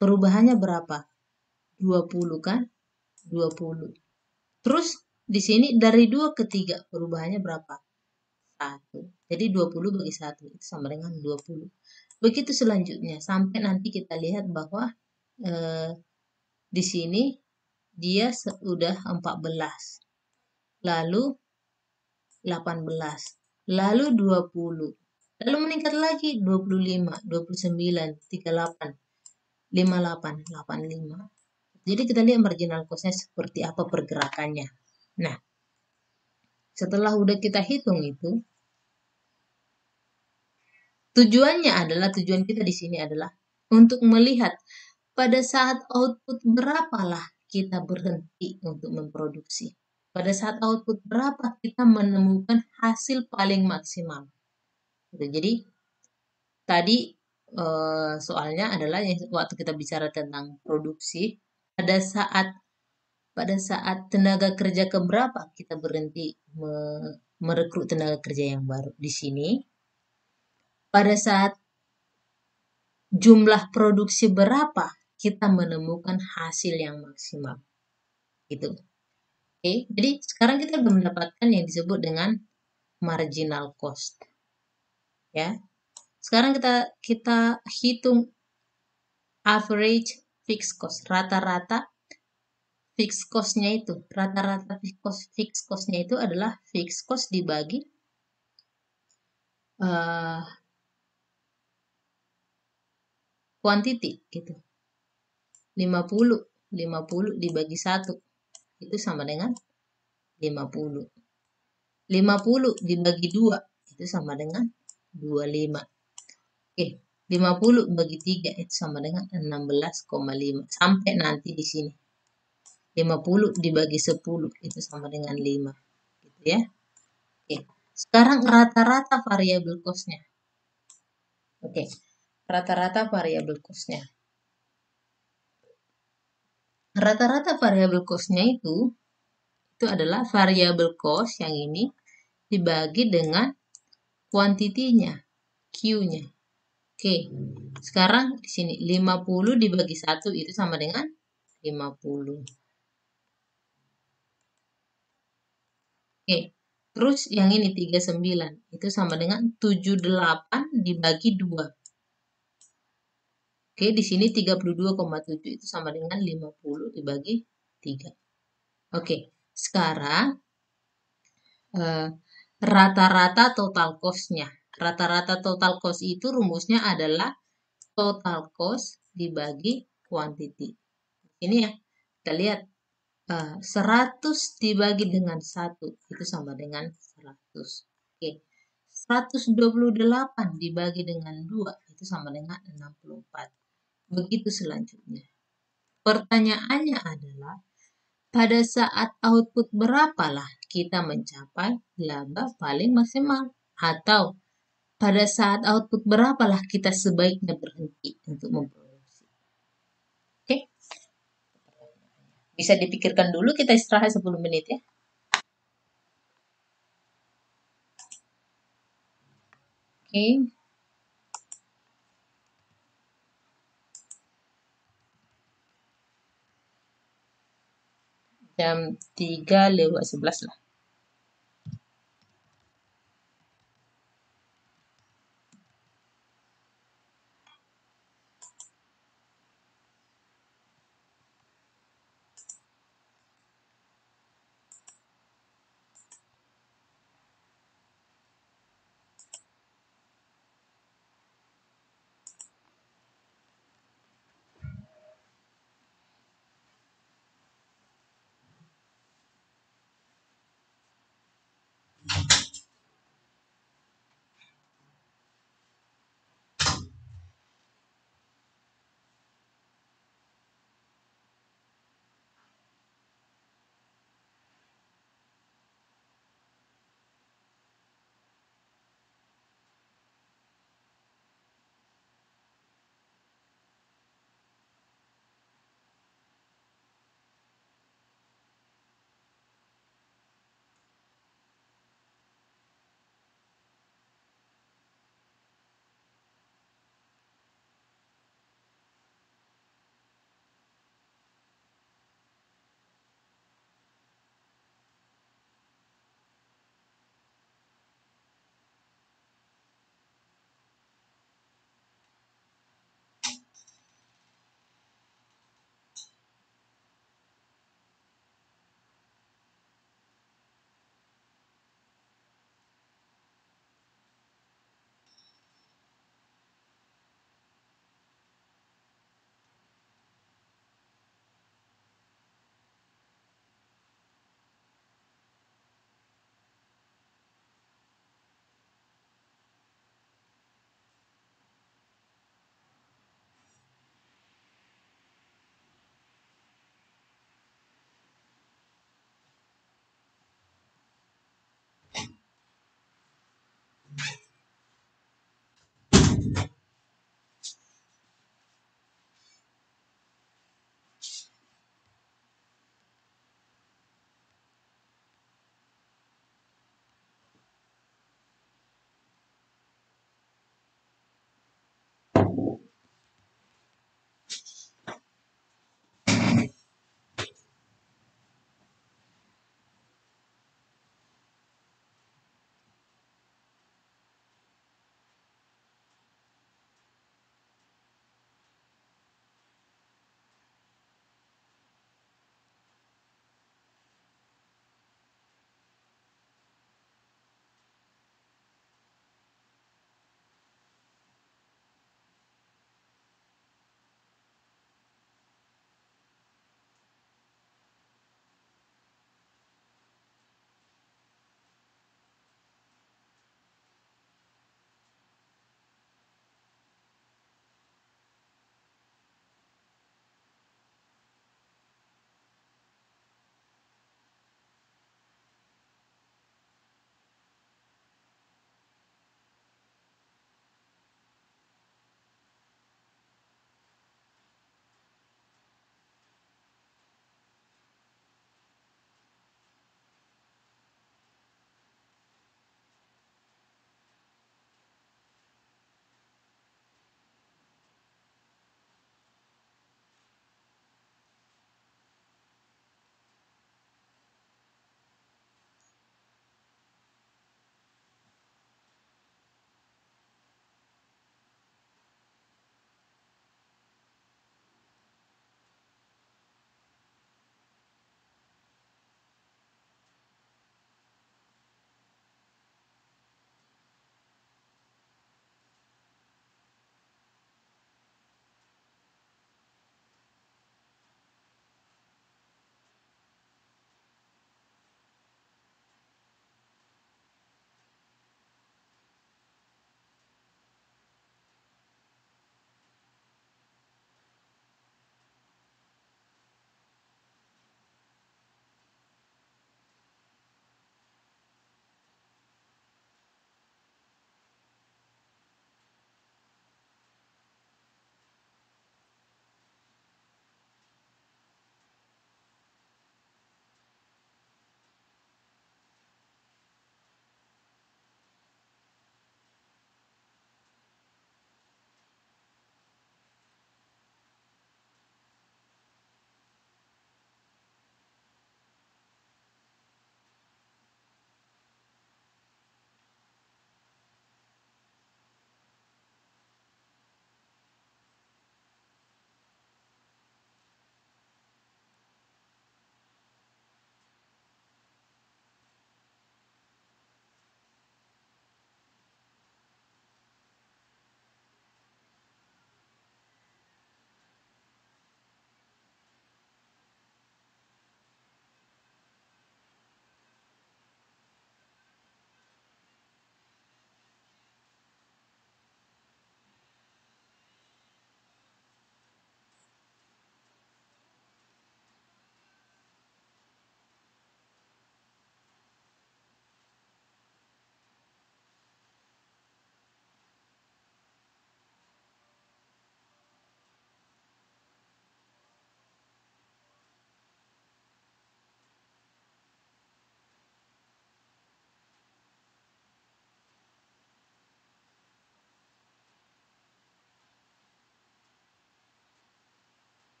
perubahannya berapa? 20 kan? 20. Terus di sini dari 2 ke 3 perubahannya berapa? 1. Jadi 20 bagi 1 itu sama dengan 20. Begitu selanjutnya sampai nanti kita lihat bahwa eh, di sini dia sudah 14. Lalu 18. Lalu 20. Lalu meningkat lagi 25, 29, 38, 58, 85. Jadi kita lihat marginal cost-nya seperti apa pergerakannya. Nah, setelah udah kita hitung itu, tujuan kita di sini adalah untuk melihat pada saat output berapalah kita berhenti untuk memproduksi. Pada saat output berapa kita menemukan hasil paling maksimal. Jadi tadi soalnya adalah waktu kita bicara tentang produksi, pada saat tenaga kerja keberapa kita berhenti merekrut tenaga kerja yang baru. Di sini pada saat jumlah produksi berapa kita menemukan hasil yang maksimal. Gitu. Oke, jadi sekarang kita sudah mendapatkan yang disebut dengan marginal cost. Ya. Sekarang kita hitung average fixed cost, rata-rata fixed cost-nya itu. Rata-rata fixed cost-nya itu adalah fixed cost dibagi quantity gitu. 50 dibagi 1 itu sama dengan 50. 50 dibagi 2 itu sama dengan 25. Oke, 50 bagi 3 itu sama dengan 16,5. Sampai nanti di sini. 50 dibagi 10 itu sama dengan 5. Gitu ya. Oke. Sekarang rata-rata variabel cost-nya. Oke. Rata-rata variabel cost-nya. Rata-rata variabel cost-nya itu adalah variabel cost yang ini dibagi dengan kuantitinya, Q-nya. Oke, sekarang di sini 50 dibagi 1 itu sama dengan 50. Oke, terus yang ini 39 itu sama dengan 78 dibagi 2. Oke, di sini 32,7 itu sama dengan 50 dibagi 3. Oke, sekarang rata-rata total cost-nya. Rata-rata total cost itu rumusnya adalah total cost dibagi quantity. Ini ya, kita lihat 100 dibagi dengan 1 itu sama dengan 100. Oke. 128 dibagi dengan 2 itu sama dengan 64. Begitu selanjutnya. Pertanyaannya adalah pada saat output berapalah kita mencapai laba paling maksimal? Atau pada saat output berapalah kita sebaiknya berhenti untuk memproduksi? Oke? Bisa dipikirkan dulu, kita istirahat 10 menit ya. Oke. jam 3:11 lah.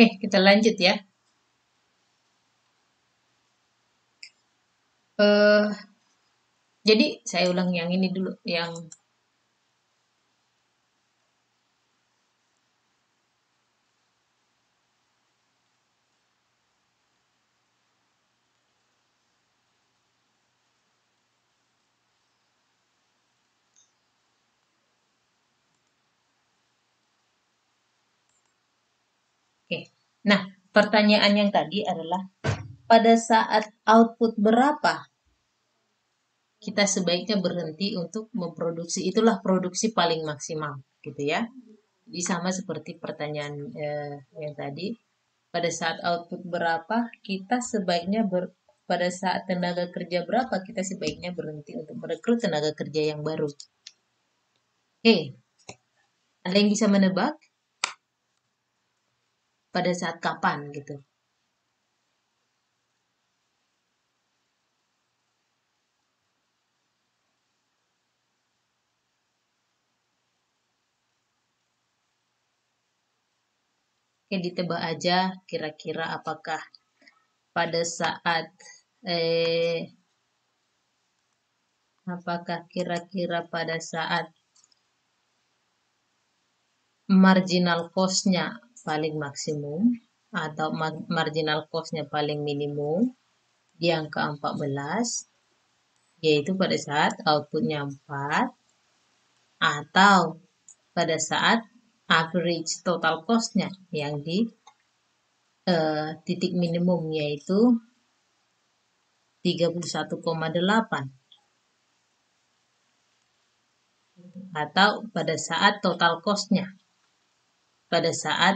Oke, kita lanjut ya. Eh, jadi saya ulang yang ini dulu, yang oke. Nah, pertanyaan yang tadi adalah pada saat output berapa kita sebaiknya berhenti untuk memproduksi. Itulah produksi paling maksimal, gitu ya. Jadi sama seperti pertanyaan yang tadi, pada saat output berapa kita sebaiknya pada saat tenaga kerja berapa kita sebaiknya berhenti untuk merekrut tenaga kerja yang baru. Oke, ada yang bisa menebak pada saat kapan gitu? Oke, ditebak aja kira-kira pada saat eh apakah kira-kira pada saat marginal cost-nya paling maksimum atau marginal cost-nya paling minimum di angka 14, yaitu pada saat outputnya 4, atau pada saat average total cost-nya yang di titik minimum, yaitu 31,8, atau pada saat total cost-nya pada saat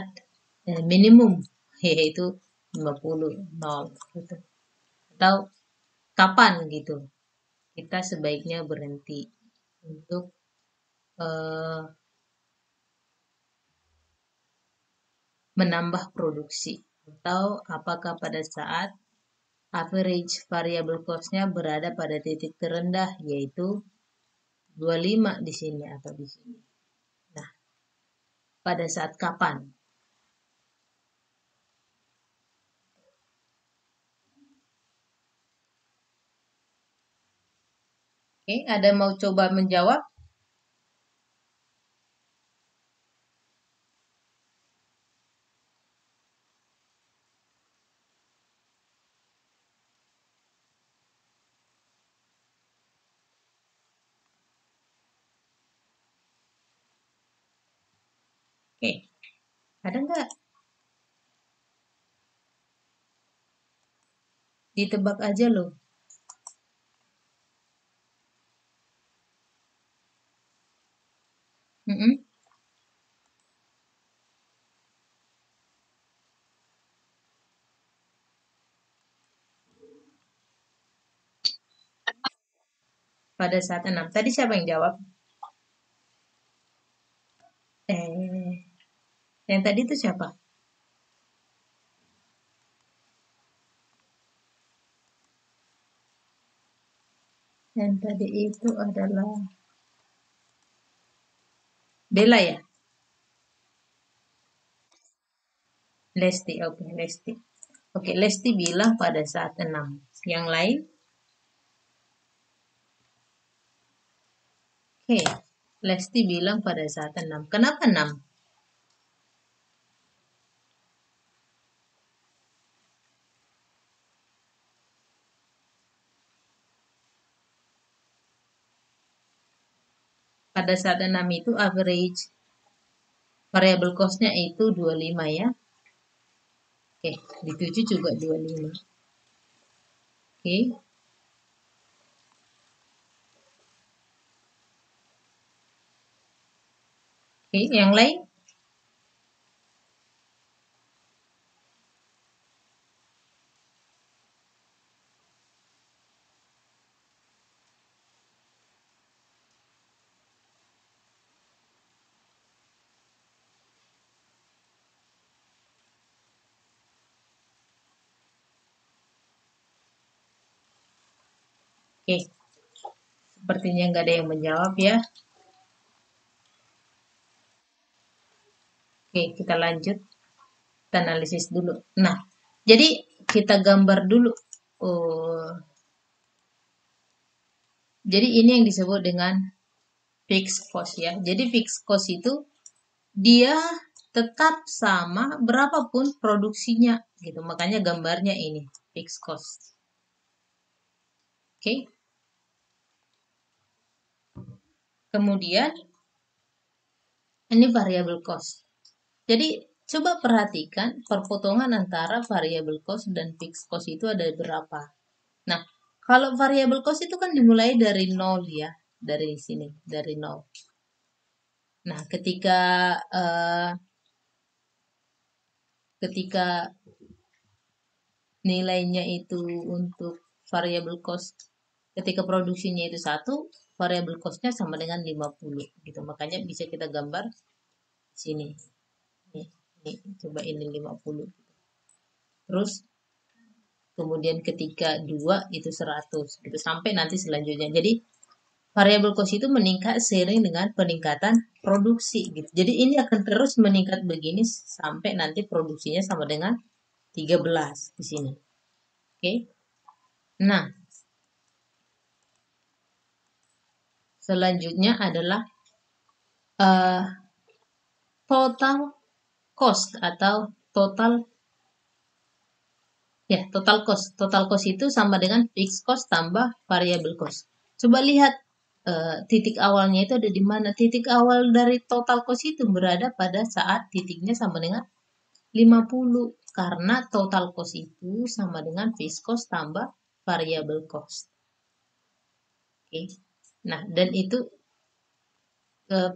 minimum, yaitu 50, 0 gitu. Atau kapan gitu kita sebaiknya berhenti untuk eh, menambah produksi, atau apakah pada saat average variable cost-nya berada pada titik terendah, yaitu 25 di sini atau di sini. Nah, pada saat kapan? Oke, ada mau coba menjawab? Oke, ada nggak? Ditebak aja loh. Mm-mm. Pada saat 6. Tadi siapa yang jawab? Eh, yang tadi itu siapa? Yang tadi itu adalah Bella ya? Lesti, oke, Lesti. Oke, Lesti bilang pada saat 6. Yang lain? Oke, Lesti bilang pada saat 6. Kenapa 6? Pada saat 6 itu average variable cost-nya itu 25 ya. Oke, di 7 juga 25. Oke, oke, yang lain? Oke, sepertinya nggak ada yang menjawab ya. Oke, kita lanjut. Kita analisis dulu. Nah, jadi kita gambar dulu. Oh, jadi ini yang disebut dengan fixed cost ya. Jadi fixed cost itu dia tetap sama berapapun produksinya gitu. Makanya gambarnya ini fixed cost. Oke. Kemudian ini variable cost. Jadi coba perhatikan perpotongan antara variable cost dan fixed cost itu ada berapa. Nah, kalau variable cost itu kan dimulai dari nol ya, dari sini, dari nol. Nah, ketika nilainya itu untuk variable cost, ketika produksinya itu 1, variable cost-nya sama dengan 50 gitu. Makanya bisa kita gambar sini. Nih, coba ini 50. Terus kemudian ketika 2 itu 100 gitu sampai nanti selanjutnya. Jadi variable cost itu meningkat seiring dengan peningkatan produksi gitu. Jadi ini akan terus meningkat begini sampai nanti produksinya sama dengan 13 di sini. Oke. Nah, selanjutnya adalah uh, total cost atau total cost. Total cost itu sama dengan fixed cost tambah variable cost. Coba lihat titik awalnya itu ada di mana. Titik awal dari total cost itu berada pada saat titiknya sama dengan 50. Karena total cost itu sama dengan fixed cost tambah variable cost. Oke. Nah, dan itu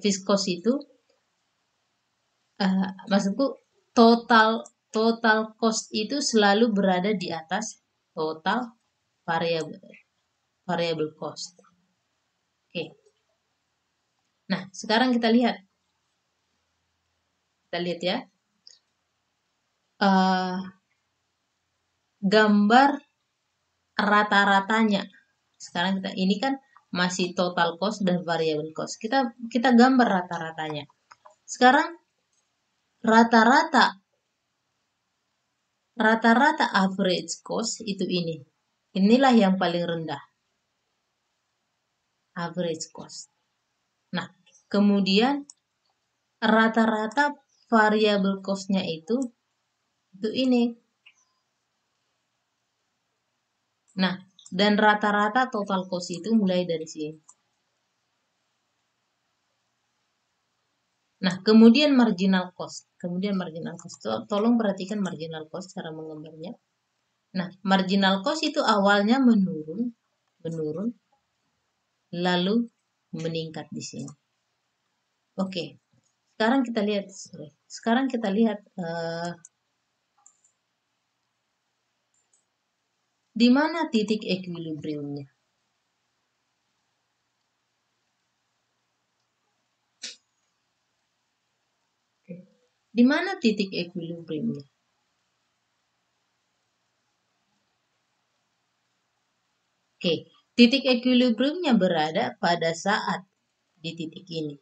fixed cost itu maksudku total cost itu selalu berada di atas total variable cost. Oke. Nah, sekarang kita lihat. Kita lihat ya. Gambar rata-ratanya. Sekarang ini kan masih total cost dan variable cost. Kita gambar rata-ratanya. Sekarang rata-rata average cost itu ini. Inilah yang paling rendah. Average cost. Nah, kemudian rata-rata variable cost-nya itu ini. Nah, dan rata-rata total cost itu mulai dari sini. Nah, kemudian marginal cost. Tolong perhatikan marginal cost cara menggambarnya. Nah, marginal cost itu awalnya menurun, lalu meningkat di sini. Oke. Sekarang kita lihat di mana titik equilibriumnya. Di mana titik equilibriumnya? Oke, titik equilibriumnya berada pada saat di titik ini.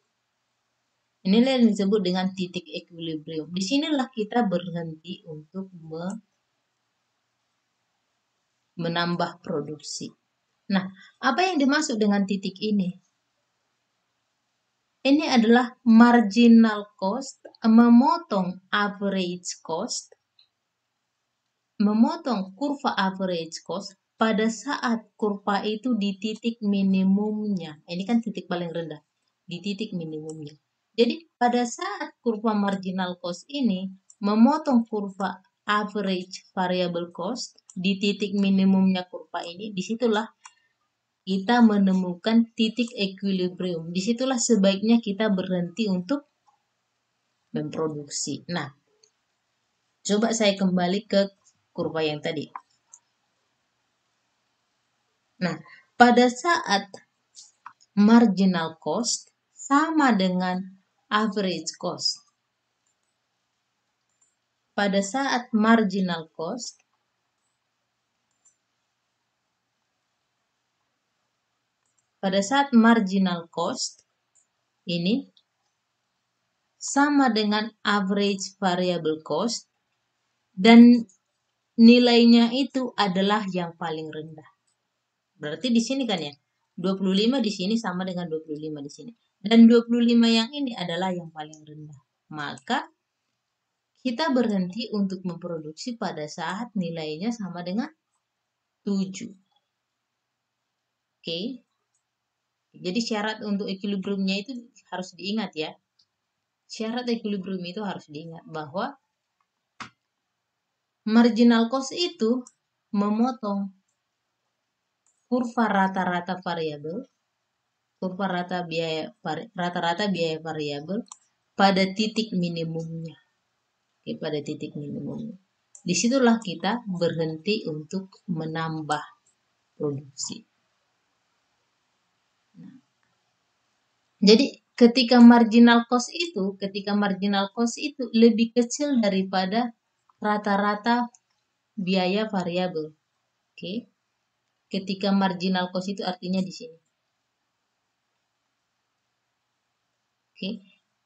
Inilah yang disebut dengan titik equilibrium. Disinilah kita berhenti untuk menambah produksi. Nah, apa yang dimaksud dengan titik ini? Ini adalah marginal cost, memotong average cost, memotong kurva average cost pada saat kurva itu di titik minimumnya. Ini kan titik paling rendah, di titik minimumnya. Jadi pada saat kurva marginal cost ini memotong kurva average variable cost di titik minimumnya kurva ini, disitulah kita menemukan titik equilibrium. Disitulah sebaiknya kita berhenti untuk memproduksi. Nah, coba saya kembali ke kurva yang tadi. Nah, pada saat marginal cost sama dengan average cost. Pada saat marginal cost ini sama dengan average variable cost, dan nilainya itu adalah yang paling rendah. Berarti di sini kan ya, 25 di sini sama dengan 25 di sini. Dan 25 yang ini adalah yang paling rendah. Maka kita berhenti untuk memproduksi pada saat nilainya sama dengan 7. Oke. Jadi syarat untuk equilibriumnya itu harus diingat ya. Syarat equilibrium itu harus diingat bahwa marginal cost itu memotong kurva rata-rata variabel, kurva rata-rata biaya variabel pada titik minimumnya. Oke, pada titik minimumnya. Disitulah kita berhenti untuk menambah produksi. Nah, jadi ketika marginal cost itu lebih kecil daripada rata-rata biaya variabel. Oke. Ketika marginal cost itu artinya di sini. Oke.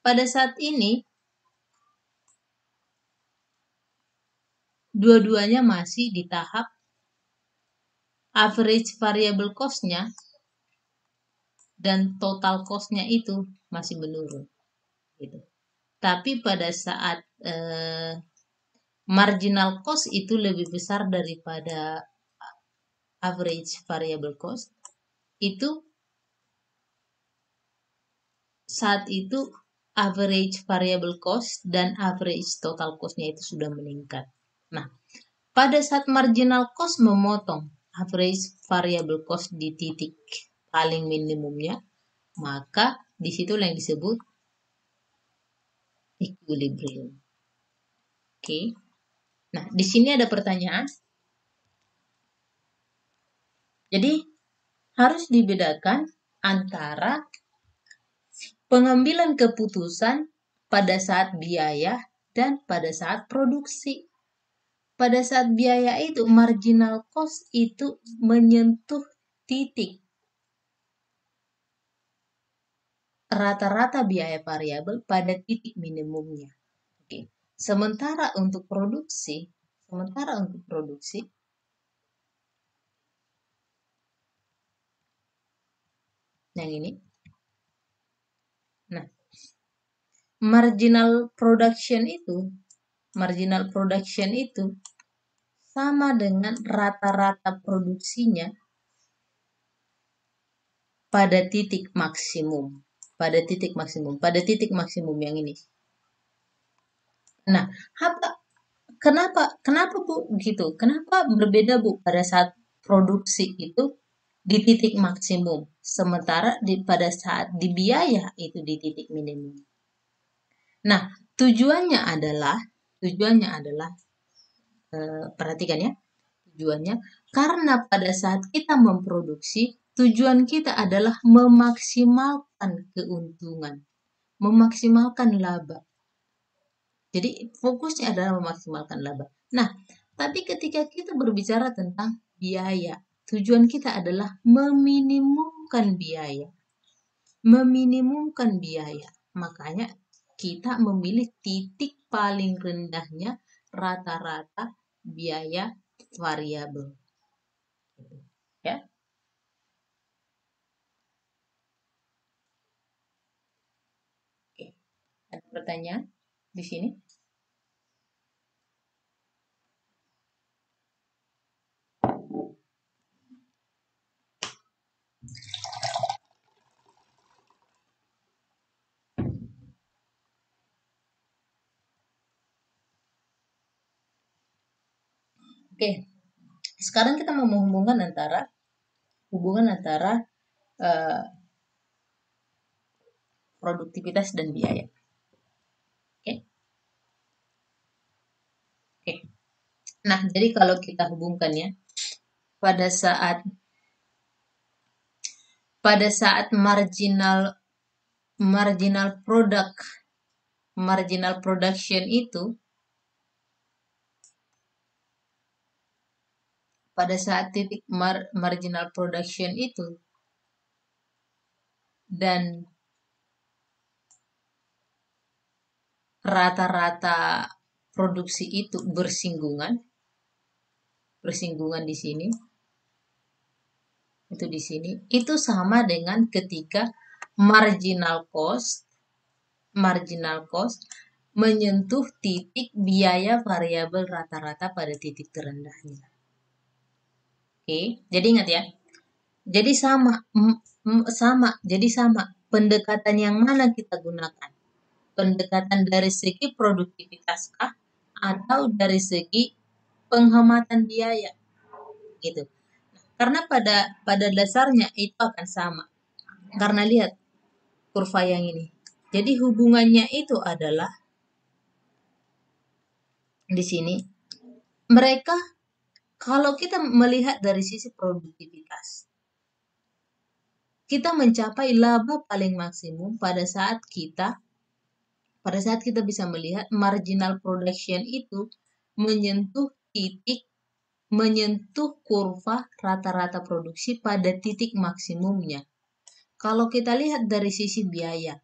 Pada saat ini dua-duanya masih di tahap average variable cost-nya dan total cost-nya itu masih menurun. Gitu. Tapi pada saat marginal cost itu lebih besar daripada average variable cost, itu saat itu average variable cost dan average total cost-nya itu sudah meningkat. Nah, pada saat marginal cost memotong average variable cost di titik paling minimumnya, maka disitulah yang disebut equilibrium. Oke. Nah, di sini ada pertanyaan. Jadi, harus dibedakan antara pengambilan keputusan pada saat biaya dan pada saat produksi. Pada saat biaya itu, marginal cost itu menyentuh titik rata-rata biaya variabel pada titik minimumnya. Oke. Sementara untuk produksi, yang ini. Nah, marginal production itu sama dengan rata-rata produksinya pada titik maksimum. Pada titik maksimum yang ini. Nah, kenapa Bu gitu? Kenapa berbeda Bu pada saat produksi itu di titik maksimum, sementara pada saat di biaya itu di titik minimum. Nah, tujuannya adalah perhatikan ya, tujuannya karena pada saat kita memproduksi, tujuan kita adalah memaksimalkan keuntungan, memaksimalkan laba. Jadi fokusnya adalah memaksimalkan laba. Nah, tapi ketika kita berbicara tentang biaya, tujuan kita adalah meminimumkan biaya. Makanya kita memilih titik paling rendahnya rata-rata biaya variabel. Ya. Oke. Ada pertanyaan di sini? Oke. Sekarang kita mau menghubungkan antara produktivitas dan biaya. Oke. Oke. Nah, jadi kalau kita hubungkan ya, pada saat marginal production itu, pada saat titik marginal production itu dan rata-rata produksi itu bersinggungan di sini, itu sama dengan ketika marginal cost menyentuh titik biaya variabel rata-rata pada titik terendahnya. Oke, jadi ingat ya. Jadi sama. Pendekatan yang mana kita gunakan? Pendekatan dari segi produktivitas kah atau dari segi penghematan biaya? Gitu. Karena pada dasarnya itu akan sama. Karena lihat kurva yang ini. Jadi hubungannya itu adalah di sini. Mereka kalau kita melihat dari sisi produktivitas, kita mencapai laba paling maksimum pada saat kita bisa melihat marginal production itu menyentuh kurva rata-rata produksi pada titik maksimumnya. Kalau kita lihat dari sisi biaya,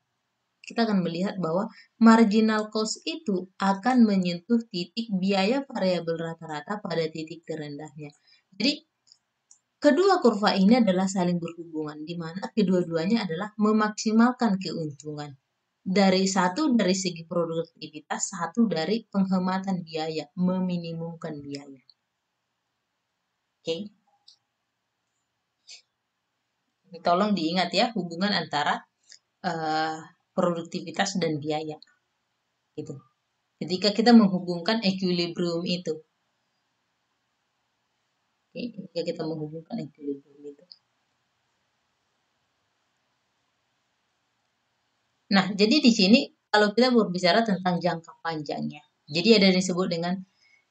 kita akan melihat bahwa marginal cost itu akan menyentuh titik biaya variabel rata-rata pada titik terendahnya. Jadi, kedua kurva ini adalah saling berhubungan, di mana kedua-duanya adalah memaksimalkan keuntungan. Dari segi produktivitas, satu dari penghematan biaya, meminimumkan biaya. Oke. Tolong diingat ya hubungan antara produktivitas dan biaya. Gitu. Ketika kita menghubungkan equilibrium itu. Oke, ketika kita menghubungkan equilibrium itu. Nah, jadi di sini kalau kita berbicara tentang jangka panjangnya. Jadi ada yang disebut dengan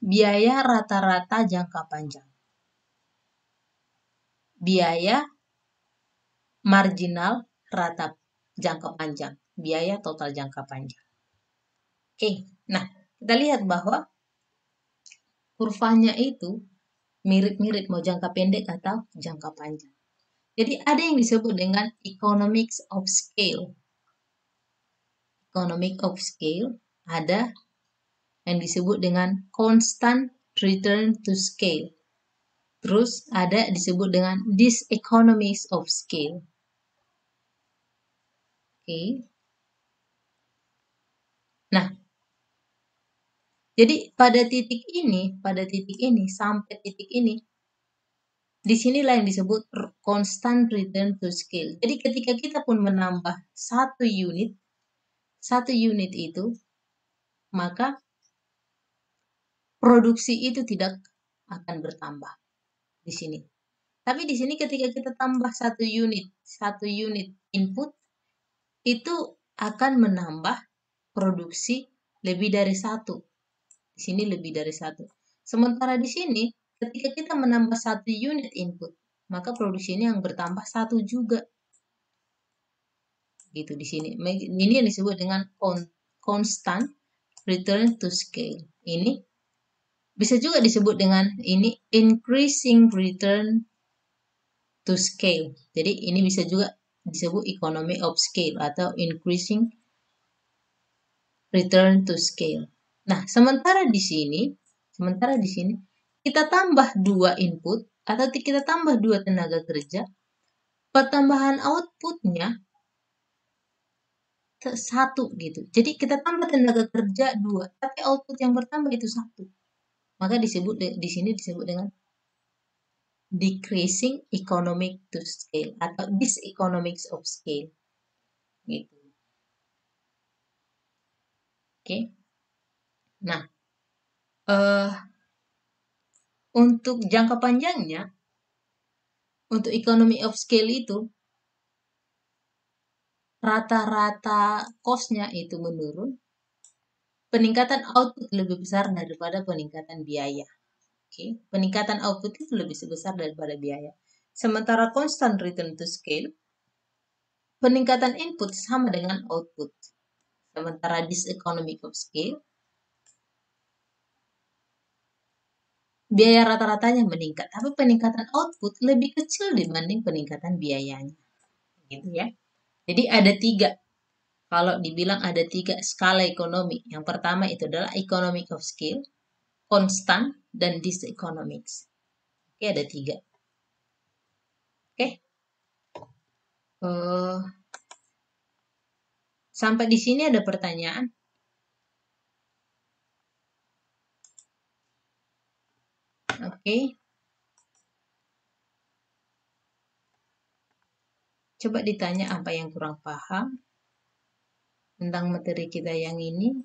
biaya rata-rata jangka panjang. Biaya marginal rata jangka panjang. Biaya total jangka panjang. Oke, nah kita lihat bahwa kurvanya itu mirip-mirip mau jangka pendek atau jangka panjang. Jadi ada yang disebut dengan economics of scale. Economic of scale ada yang disebut dengan constant return to scale. Terus ada disebut dengan diseconomies of scale. Oke. Nah, jadi pada titik ini sampai titik ini, disinilah yang disebut constant return to scale. Jadi ketika kita pun menambah satu unit itu, maka produksi itu tidak akan bertambah di sini. Tapi di sini ketika kita tambah satu unit input, itu akan menambah produksi lebih dari satu. Di sini lebih dari satu. Sementara di sini, ketika kita menambah satu unit input, maka produksi ini yang bertambah satu juga. Gitu di sini. Ini yang disebut dengan constant return to scale. Ini bisa juga disebut dengan ini increasing return to scale. Jadi ini bisa juga disebut economy of scale atau increasing return to scale. Nah, sementara di sini kita tambah 2 input atau kita tambah 2 tenaga kerja, pertambahan outputnya 1 gitu. Jadi kita tambah tenaga kerja 2, tapi output yang bertambah itu 1. Maka di sini disebut dengan decreasing economic to scale atau diseconomics of scale. Gitu. Oke. Nah, untuk jangka panjangnya, untuk economy of scale itu, rata-rata cost-nya itu menurun, peningkatan output lebih besar daripada peningkatan biaya. Oke, peningkatan output itu lebih besar daripada biaya. Sementara constant return to scale, peningkatan input sama dengan output. Sementara diseconomic of scale, biaya rata-ratanya meningkat, tapi peningkatan output lebih kecil dibanding peningkatan biayanya. Gitu ya. Jadi ada 3 Kalau dibilang ada 3 skala ekonomi. Yang pertama itu adalah economic of scale, constant, dan diseconomics. Oke, ada 3. Oke. Eh, sampai di sini ada pertanyaan? Oke. Coba ditanya apa yang kurang paham tentang materi kita yang ini.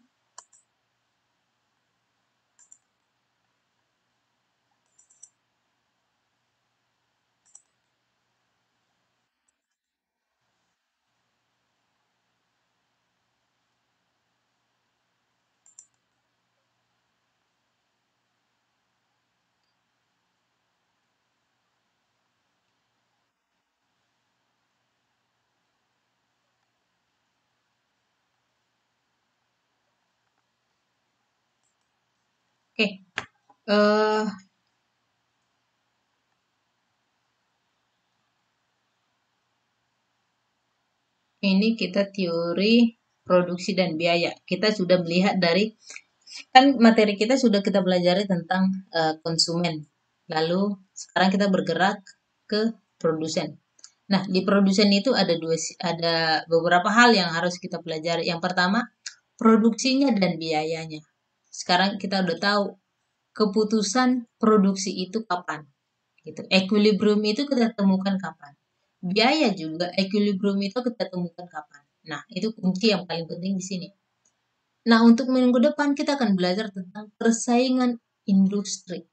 Oke. Eh, ini kita teori produksi dan biaya. Kita sudah melihat dari, kan materi kita sudah kita pelajari tentang konsumen. Lalu sekarang kita bergerak ke produsen. Nah, di produsen itu ada beberapa hal yang harus kita pelajari. Yang pertama, produksinya dan biayanya. Sekarang kita udah tahu keputusan produksi itu kapan. Gitu. Equilibrium itu kita temukan kapan. Biaya juga equilibrium itu kita temukan kapan. Nah, itu kunci yang paling penting di sini. Nah, untuk minggu depan kita akan belajar tentang persaingan industri.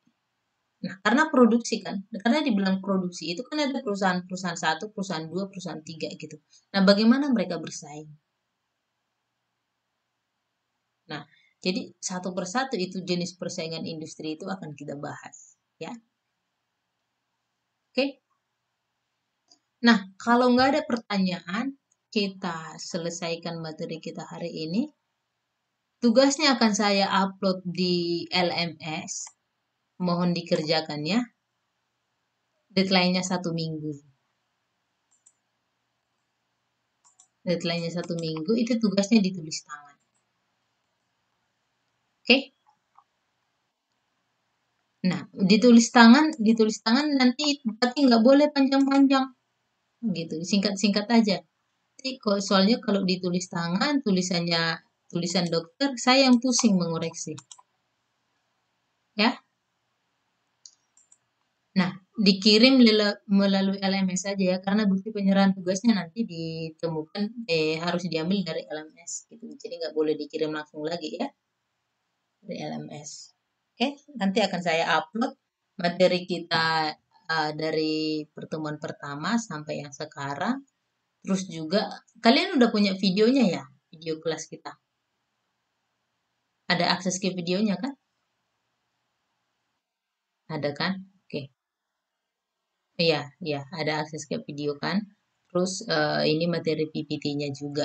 Nah, karena produksi kan, karena dibilang produksi itu kan ada perusahaan-perusahaan satu, perusahaan dua, perusahaan tiga gitu. Nah, bagaimana mereka bersaing? Nah, jadi satu persatu itu jenis persaingan industri itu akan kita bahas, ya. Oke. Nah, kalau nggak ada pertanyaan, kita selesaikan materi kita hari ini. Tugasnya akan saya upload di LMS. Mohon dikerjakan ya. Deadline-nya 1 minggu. Deadline-nya 1 minggu, itu tugasnya ditulis tangan. Oke? Nah, ditulis tangan nanti tapi nggak boleh panjang-panjang. Gitu, singkat-singkat aja. Nanti soalnya kalau ditulis tangan, tulisan dokter, saya yang pusing mengoreksi. Ya? Nah, dikirim melalui LMS saja ya, karena bukti penyerahan tugasnya nanti ditemukan harus diambil dari LMS gitu. Jadi nggak boleh dikirim langsung lagi ya dari LMS. Oke, nanti akan saya upload materi kita dari pertemuan pertama sampai yang sekarang. Terus juga kalian udah punya videonya ya, video kelas kita. Ada akses ke videonya kan? Ada kan? Oke. Iya, iya, ada akses ke video kan. Terus ini materi PPT-nya juga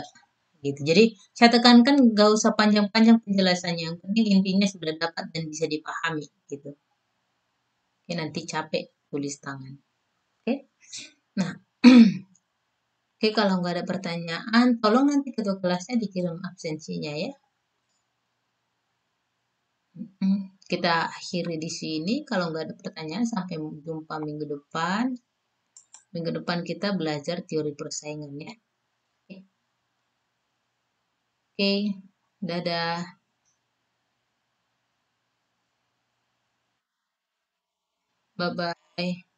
gitu. Jadi saya tekankan gak usah panjang-panjang penjelasannya. Yang penting intinya sudah dapat dan bisa dipahami gitu. Oke, nanti capek tulis tangan. Oke. Nah, oke kalau nggak ada pertanyaan, tolong nanti ketua kelasnya dikirim absensinya ya. Kita akhiri di sini. Kalau nggak ada pertanyaan, sampai jumpa minggu depan. Minggu depan kita belajar teori persaingan ya. Oke, dadah. Bye-bye.